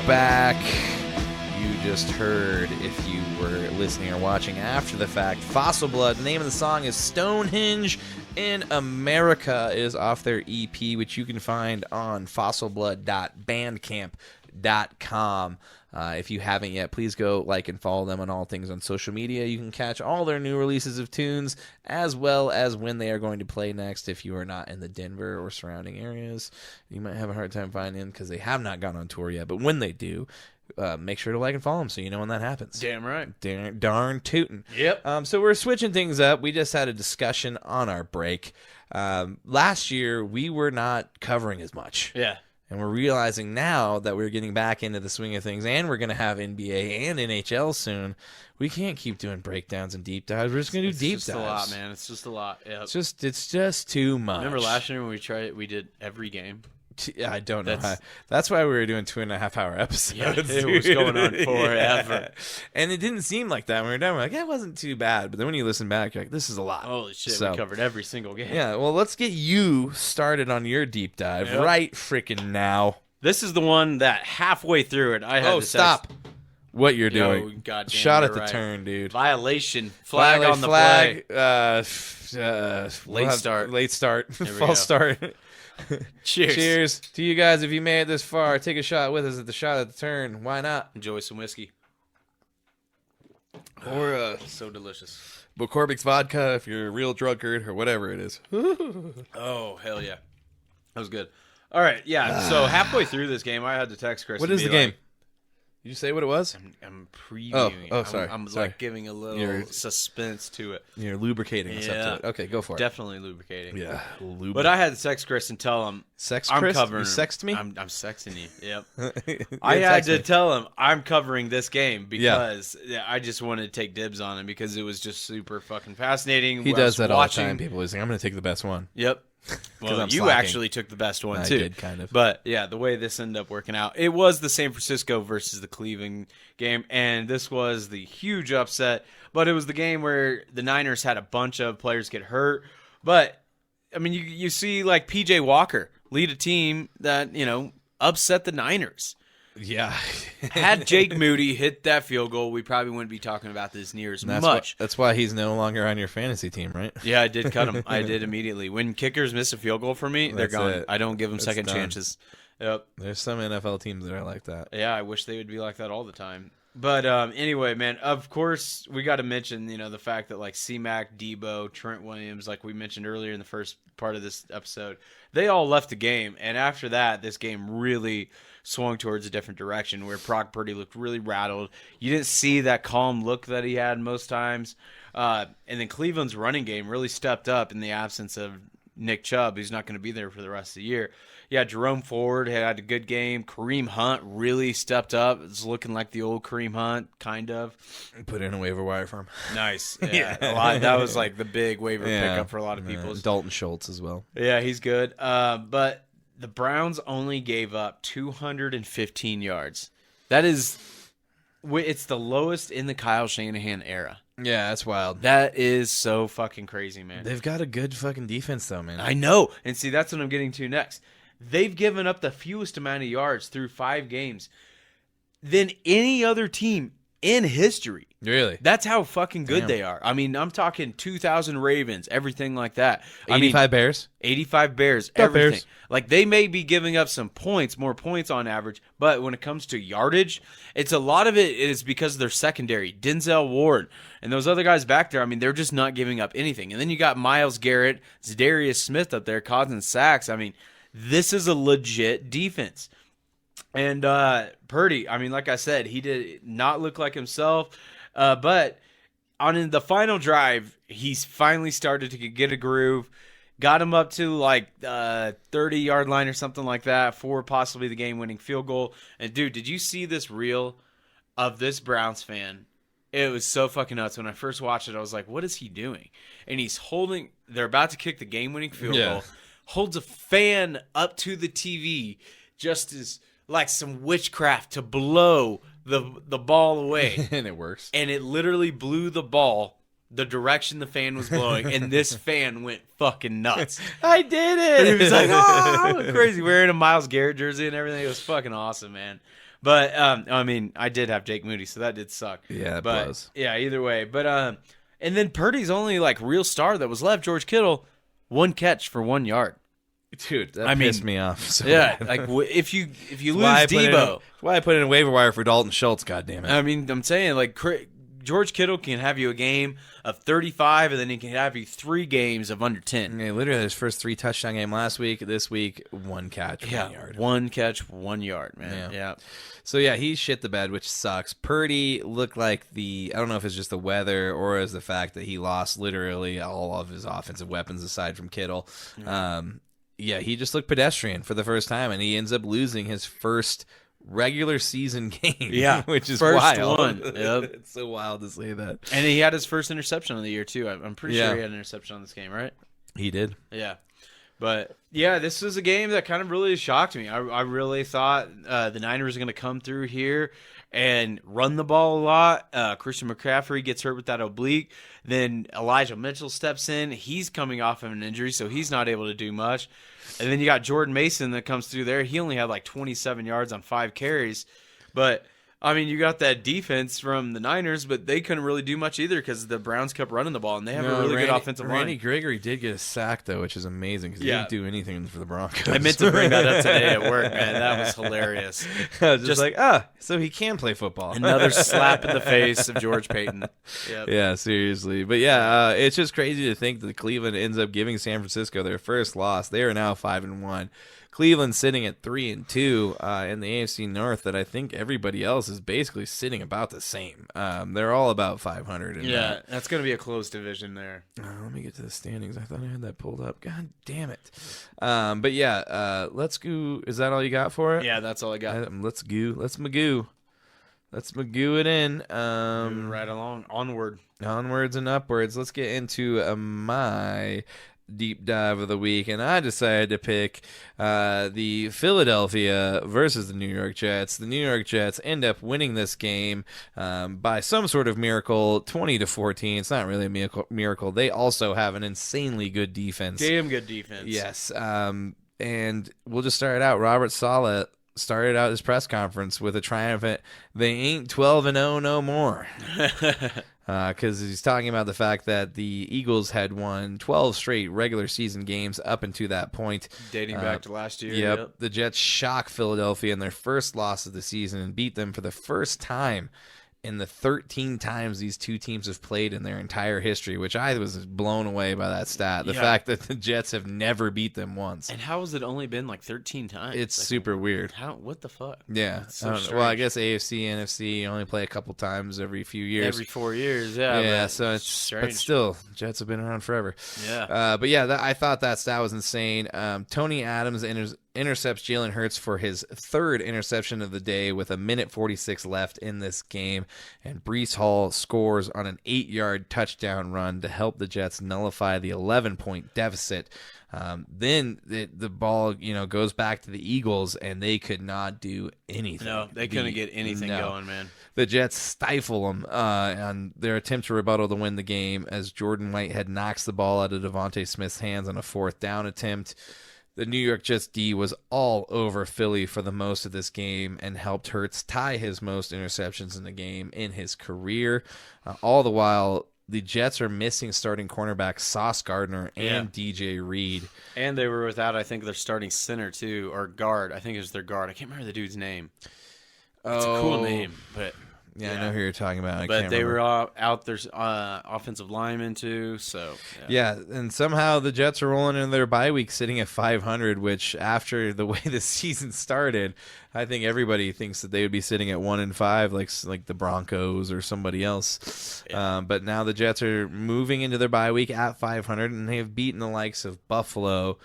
back. You just heard, if you were listening or watching after the fact, Fossil Blood. The name of the song is Stonehenge in America. It is off their EP, which you can find on fossilblood.bandcamp.com. If you haven't yet, please go like and follow them on all things on social media. You can catch all their new releases of tunes, as well as when they are going to play next. If you are not in the Denver or surrounding areas, you might have a hard time finding them because they have not gone on tour yet. But when they do, make sure to like and follow them so you know when that happens. Damn right. Darn tootin'. Yep. So we're switching things up. We just had a discussion on our break. Last year, we were not covering as much. Yeah. And we're realizing now that we're getting back into the swing of things, and we're going to have NBA and NHL soon. We can't keep doing breakdowns and deep dives. We're just going to do deep dives. It's just a lot, man. It's just a lot. Yep. It's just too much. Remember last year when we tried it, we did every game? I don't know. That's why we were doing 2.5-hour episodes. Yeah, it was going on forever. And it didn't seem like that when we were done. We're like, it wasn't too bad. But then when you listen back, you're like, this is a lot. Holy shit, we covered every single game. Yeah, well, let's get you started on your deep dive right freaking now. This is the one that halfway through it, I had to stop what you're doing. Goddamn, Shot at the turn, dude. Violation. Flag on the play. Late start. False start. Cheers. Cheers to you guys. If you made it this far, take a shot with us at the shot at the turn. Why not? Enjoy some whiskey. Or so delicious. Bocorbic's vodka if you're a real drunkard or whatever it is. Oh, hell yeah. That was good. All right, yeah. So halfway through this game, I had to text Chris. What is the game? Did you say what it was? I'm previewing. Oh, sorry. I'm sorry. like giving a little suspense to it. You're lubricating us up to it. Okay, go for it. Definitely lubricating. Yeah, but I had to text Chris and tell him. I'm covering. You sexted me? I'm sexting you. Yep. I had to tell him I'm covering this game because I just wanted to take dibs on him because it was just super fucking fascinating. He does that all the time. People are saying, I'm going to take the best one. Yep. Well, you actually took the best one, too. I did, kind of. But, yeah, the way this ended up working out, it was the San Francisco versus the Cleveland game, and this was the huge upset. But it was the game where the Niners had a bunch of players get hurt. But, I mean, you see, like, P.J. Walker lead a team that, upset the Niners. Yeah. Had Jake Moody hit that field goal, we probably wouldn't be talking about this near as much. That's why he's no longer on your fantasy team, right? Yeah, I did cut him. I did immediately. When kickers miss a field goal for me, they're gone. I don't give them second chances. Yep. There's some NFL teams that are like that. Yeah, I wish they would be like that all the time. But anyway, man, of course, we got to mention, the fact that, like, C-Mac, Debo, Trent Williams, like we mentioned earlier in the first part of this episode, they all left the game. And after that, this game really swung towards a different direction where Brock Purdy looked really rattled. You didn't see that calm look that he had most times. And then Cleveland's running game really stepped up in the absence of Nick Chubb, who's not going to be there for the rest of the year. Yeah, Jerome Ford had a good game. Kareem Hunt really stepped up. It's looking like the old Kareem Hunt, kind of. Put in a waiver wire for him. Nice. Yeah. That was like the big waiver pickup for a lot of people. Dalton Schultz as well. Yeah, he's good. But the Browns only gave up 215 yards. It's the lowest in the Kyle Shanahan era. Yeah, that's wild. That is so fucking crazy, man. They've got a good fucking defense, though, man. I know. And see, that's what I'm getting to next. They've given up the fewest amount of yards through 5 games than any other team in history. Really? That's how fucking good they are. I mean, I'm talking 2,000 Ravens, everything like that. 85 Bears? 85 Bears, everything. Bears. Like, they may be giving up some points, more points on average, but when it comes to yardage, it's a lot of it is because of their secondary. Denzel Ward and those other guys back there, I mean, they're just not giving up anything. And then you got Myles Garrett, Zadarius Smith up there causing sacks. I mean, this is a legit defense. And Purdy, I mean, like I said, he did not look like himself. But on the final drive, he's finally started to get a groove. Got him up to like 30-yard line or something like that for possibly the game-winning field goal. And, dude, did you see this reel of this Browns fan? It was so fucking nuts. When I first watched it, I was like, what is he doing? And he's holding – they're about to kick the game-winning field goal. Holds a fan up to the TV just as like some witchcraft to blow the ball away. And it works. And it literally blew the ball the direction the fan was blowing, and this fan went fucking nuts. I did it! And he was like, oh, I went crazy, wearing a Myles Garrett jersey and everything. It was fucking awesome, man. But I mean, I did have Jake Moody, so that did suck. Yeah, it but was. yeah, either way. But and then Purdy's only like real star that was left, George Kittle, 1 catch for 1 yard. Dude, that pissed me off. So Yeah, bad. like if you lose Why I put Debo, that's why I put in a waiver wire for Dalton Schultz. God damn it! I mean, I'm saying like George Kittle can have you a game of 35, and then he can have you 3 games of under 10. Yeah, literally his first 3 touchdown game last week. This week, 1 catch, 1 Yeah, yard. 1 catch, 1 yard, man. Yeah. So yeah, he shit the bed, which sucks. Purdy looked like I don't know if it's just the weather or is the fact that he lost literally all of his offensive weapons aside from Kittle. Yeah, he just looked pedestrian for the first time, and he ends up losing his first regular season game. Yeah, which is first wild. one. Yep. It's so wild to say that. And he had his first interception of the year too. I'm pretty Yeah. sure he had an interception on this game, right? He did. Yeah. But yeah, this was a game that kind of really shocked me. I really thought the Niners were going to come through here and run the ball a lot. Christian McCaffrey gets hurt with that oblique. Then Elijah Mitchell steps in. He's coming off of an injury, so he's not able to do much. And then you got Jordan Mason that comes through there. He only had like 27 yards on 5 carries. But I mean, you got that defense from the Niners, but they couldn't really do much either because the Browns kept running the ball, and they have a really good offensive line. Randy Gregory did get a sack, though, which is amazing because he Yeah. didn't do anything for the Broncos. I meant to bring that up today at work, man. That was hilarious. I was just like, so he can play football. Another slap in the face of George Payton. Yep. Yeah, seriously. But yeah, it's just crazy to think that Cleveland ends up giving San Francisco their first loss. They are now 5-1. Cleveland sitting at 3-2 in the AFC North. That I think everybody else is basically sitting about the same. They're all about 500. And, Yeah, that's going to be a close division there. let me get to the standings. I thought I had that pulled up. God damn it. But yeah, let's go. Is that all you got for it? Yeah, that's all I got. Let's go. Let's Magoo. Let's Magoo it in. Right along. Onward. Onwards and upwards. Let's get into my deep dive of the week, and I decided to pick the Philadelphia versus the New York Jets. The New York Jets end up winning this game by some sort of miracle, 20-14. It's not really a miracle. They also have an insanely good defense. Damn good defense. Yes. And we'll just start it out. Robert Saleh started out his press conference with a triumphant, they ain't 12-0 no more. Because he's talking about the fact that the Eagles had won 12 straight regular season games up until that point. Dating back to last year. Yep. The Jets shocked Philadelphia in their first loss of the season and beat them for the first time in the 13 times these two teams have played in their entire history, which I was blown away by that stat. The fact that the Jets have never beat them once. And how has it only been like 13 times? It's like, super weird. What the fuck? Yeah. It's so I don't know. strange. Well, I guess AFC, NFC only play a couple times every few years. Every 4 years, yeah. Yeah, but so it's strange. but still, Jets have been around forever. Yeah. But yeah, I thought that stat was insane. Tony Adams intercepts Jalen Hurts for his 3rd interception of the day with 1:46 left in this game, and Breece Hall scores on an 8-yard touchdown run to help the Jets nullify the 11-point deficit. Then the ball, goes back to the Eagles, and they could not do anything. No, they couldn't get anything going, man. The Jets stifle them on their attempt to rebuttal to win the game as Jordan Whitehead knocks the ball out of Devontae Smith's hands on a 4th down attempt. The New York Jets D was all over Philly for the most of this game and helped Hurts tie his most interceptions in the game in his career. All the while, the Jets are missing starting cornerbacks Sauce Gardner and DJ Reed. And they were without, I think, their starting center, too, or guard. I think it was their guard. I can't remember the dude's name. It's a cool name, but... Yeah, I know who you're talking about. But they were out their offensive linemen, too, so... Yeah, and somehow the Jets are rolling into their bye week sitting at 500, which after the way the season started, I think everybody thinks that they would be sitting at 1-5, like the Broncos or somebody else. Yeah. But now the Jets are moving into their bye week at 500, and they have beaten the likes of Buffalo,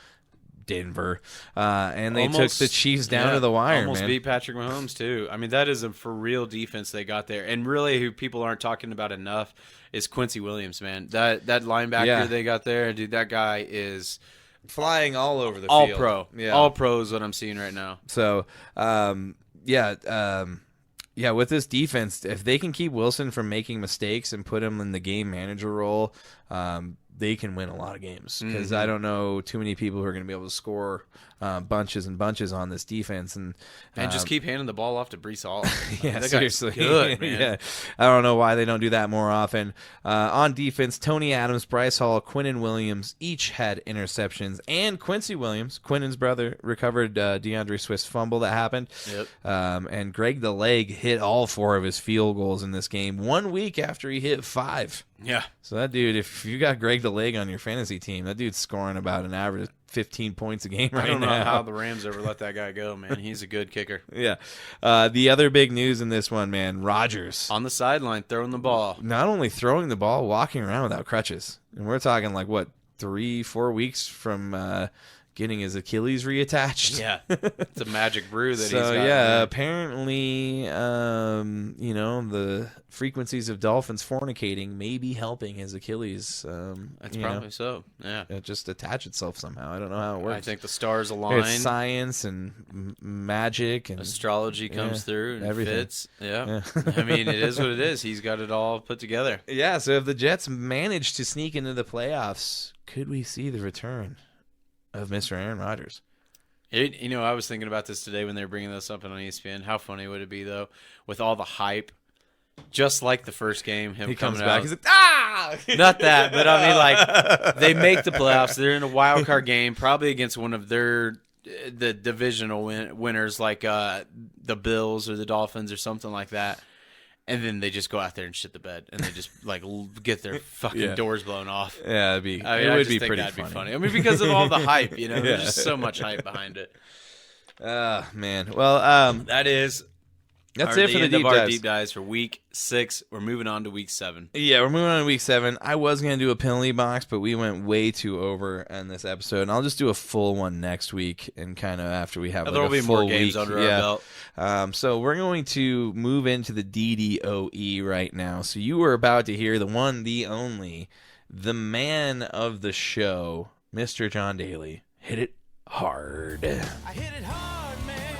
Denver, and they took the Chiefs down to the wire. Almost man. beat Patrick Mahomes too. I mean, that is a for real defense they got there, and really, who people aren't talking about enough is Quincy Williams, man. That linebacker they got there, dude. That guy is flying all over the all field. pro. Yeah. All pro is what I'm seeing right now. So, with this defense, if they can keep Wilson from making mistakes and put him in the game manager role, they can win a lot of games, because I don't know too many people who are going to be able to score bunches and bunches on this defense, and just keep handing the ball off to Breece Hall. yeah, that seriously, guy's good, man. Yeah, I don't know why they don't do that more often. On defense, Tony Adams, Bryce Hall, Quinnen Williams each had interceptions, and Quincy Williams, Quinnen's brother, recovered DeAndre Swift's fumble that happened. Yep. And Greg the Leg hit all 4 of his field goals in this game 1 week after he hit 5. Yeah. So that dude, if you got Greg the Leg on your fantasy team, that dude's scoring about an average of 15 points a game right now. I don't know how the Rams ever let that guy go, man. He's a good kicker. Yeah. The other big news in this one, man, Rodgers. On the sideline, throwing the ball. Not only throwing the ball, walking around without crutches. And we're talking like, what, 3-4 weeks from getting his Achilles reattached? Yeah. It's a magic brew that he's So, got. yeah, apparently, the frequencies of Dolphins fornicating may be helping his Achilles. That's probably so. Yeah. Just attach itself somehow. I don't know how it works. I think the stars align. It's science and magic and astrology comes through and everything. fits. Yeah. I mean, it is what it is. He's got it all put together. Yeah, so if the Jets manage to sneak into the playoffs, could we see the return of Mr. Aaron Rodgers? I was thinking about this today when they were bringing this up on ESPN. How funny would it be, though, with all the hype, just like the first game, him He coming comes back, out. he's like, ah! Not that, but I mean, like, they make the playoffs. They're in a wild card game, probably against one of the divisional winners, like the Bills or the Dolphins or something like that. And then they just go out there and shit the bed, and they just like get their fucking doors blown off. Yeah, it would be pretty funny. I mean, because of all the hype, there's just so much hype behind it. Man. Well, That's it for the deep dives. deep dives for week 6. We're moving on to week 7. Yeah, we're moving on to week 7. I was going to do a penalty box, but we went way too over in this episode, and I'll just do a full one next week, and kind of after we have There'll be full more games week. under our belt. So we're going to move into the DDOE right now. So you were about to hear the one, the only, the man of the show, Mr. John Daly. Hit it hard. I hit it hard, man.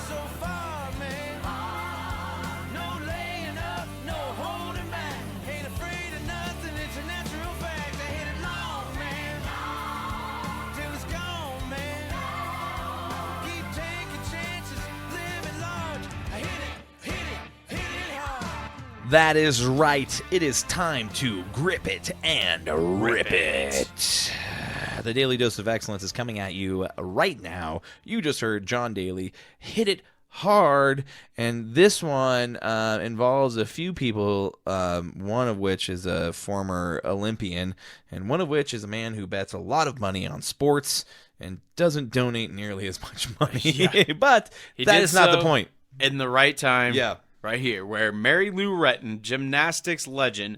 So far, man. No laying up, no holding back. Ain't afraid of nothing, it's a natural fact. I hit it long, man. Till it's gone, man. Keep taking chances, living large. I hit it hard. That is right. It is time to grip it and rip it. The Daily Dose of Excellence is coming at you right now. You just heard John Daly hit it hard, and this one involves a few people, one of which is a former Olympian, and one of which is a man who bets a lot of money on sports and doesn't donate nearly as much money. But that is not the point. In the right time. Yeah. Right here, where Mary Lou Retton, gymnastics legend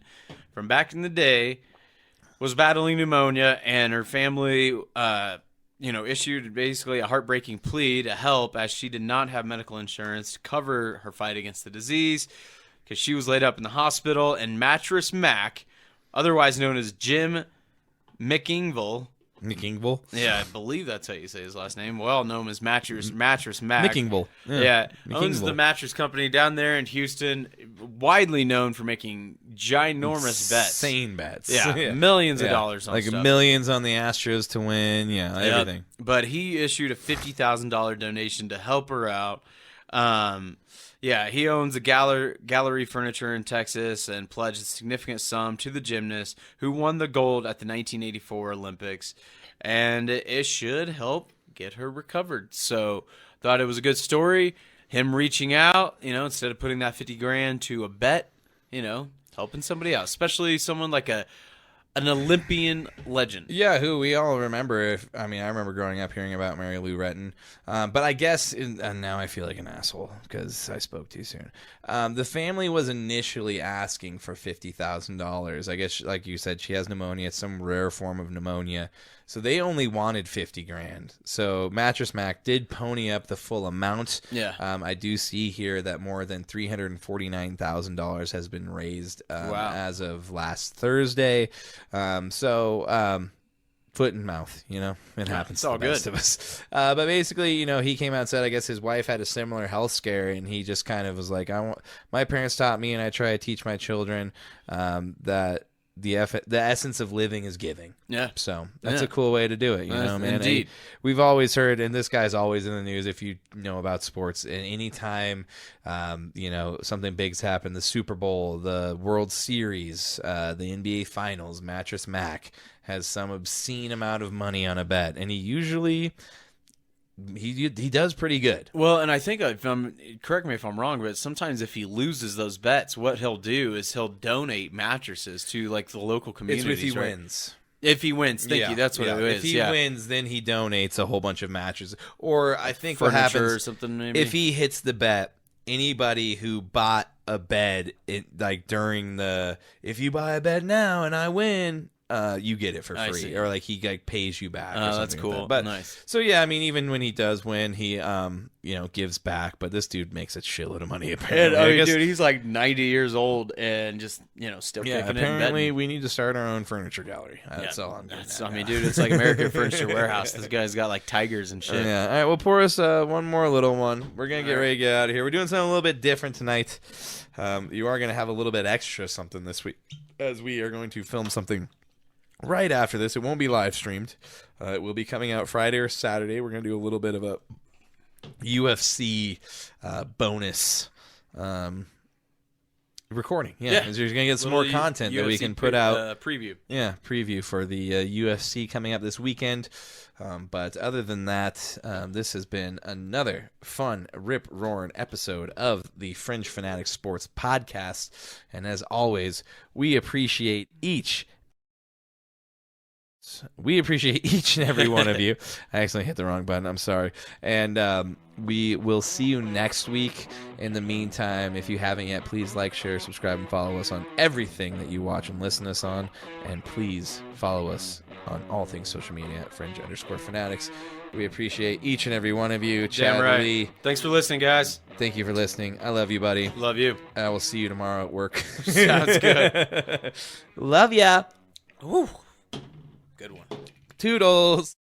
from back in the day, was battling pneumonia, and her family, issued basically a heartbreaking plea to help, as she did not have medical insurance to cover her fight against the disease, because she was laid up in the hospital. And Mattress Mac, otherwise known as Jim McIngville. McIngville? Yeah, I believe that's how you say his last name. Well known as Mattress Mac. McIngville. Yeah. Owns McIngville. the mattress company down there in Houston, widely known for making ginormous bets. Insane bets. Yeah, millions of dollars on like stuff. millions on the Astros to win. Yeah, Yep. everything. But he issued a $50,000 donation to help her out. He owns a gallery furniture in Texas and pledged a significant sum to the gymnast who won the gold at the 1984 Olympics. And it should help get her recovered. So thought it was a good story. Him reaching out, instead of putting that $50,000 to a bet, helping somebody out, especially someone like an Olympian legend. Yeah, who we all remember. I remember growing up hearing about Mary Lou Retton. But I guess, and now I feel like an asshole because I spoke too soon. The family was initially asking for $50,000. I guess, like you said, she has pneumonia. It's some rare form of pneumonia. So they only wanted $50,000. So Mattress Mac did pony up the full amount. Yeah. I do see here that more than $349,000 has been raised as of last Thursday. Foot and mouth, it happens to the best of us. But basically, he came out and said, I guess his wife had a similar health scare, and he just kind of was like, my parents taught me, and I try to teach my children that the essence of living is giving. Yeah. So that's a cool way to do it, you know, man. Indeed. We've always heard, and this guy's always in the news if you know about sports, and anytime, you know, something big's happened, the Super Bowl, the World Series, the NBA Finals, Mattress Mac has some obscene amount of money on a bet, and he usually... He does pretty good. Well, and I think correct me if I'm wrong, but sometimes if he loses those bets, what he'll do is he'll donate mattresses to like the local communities. It's if he right? wins. If he wins, thank you. That's what it is. If he wins, then he donates a whole bunch of mattresses. Or I think what Furniture happens or something, maybe. if he hits the bet, anybody who bought a bed like during the if you buy a bed now and I win. You get it for free, or like he like pays you back. Or something that's cool. Like that. But nice. So yeah, I mean, even when he does win, he you know, gives back. But this dude makes a shitload of money. Apparently, I mean, dude, he's like 90 years old and just still kicking it. Apparently, we need to start our own furniture gallery. That's all I'm doing. I mean, dude, it's like American Furniture Warehouse. This guy's got like tigers and shit. Yeah. All right, well, pour us one more little one. We're gonna get ready to get out of here. We're doing something a little bit different tonight. You are gonna have a little bit extra something this week, as we are going to film something right after this. It won't be live streamed. It will be coming out Friday or Saturday. We're going to do a little bit of a UFC bonus recording. Yeah. You're going to get some more content that we can put out. Preview. Yeah, preview for the UFC coming up this weekend. But other than that, this has been another fun, rip-roaring episode of the Fringe Fanatics Sports Podcast. And as always, we appreciate each and every one of you. I accidentally hit the wrong button. I'm sorry. And we will see you next week. In the meantime, if you haven't yet, please like, share, subscribe, and follow us on everything that you watch and listen to us on. And please follow us on all things social media at Fringe_Fanatics. We appreciate each and every one of you. Chad Lee, thanks for listening, guys. thank you for listening. I love you, buddy. Love you. I will see you tomorrow at work. Sounds good. Love ya. Ooh. Good one. Toodles.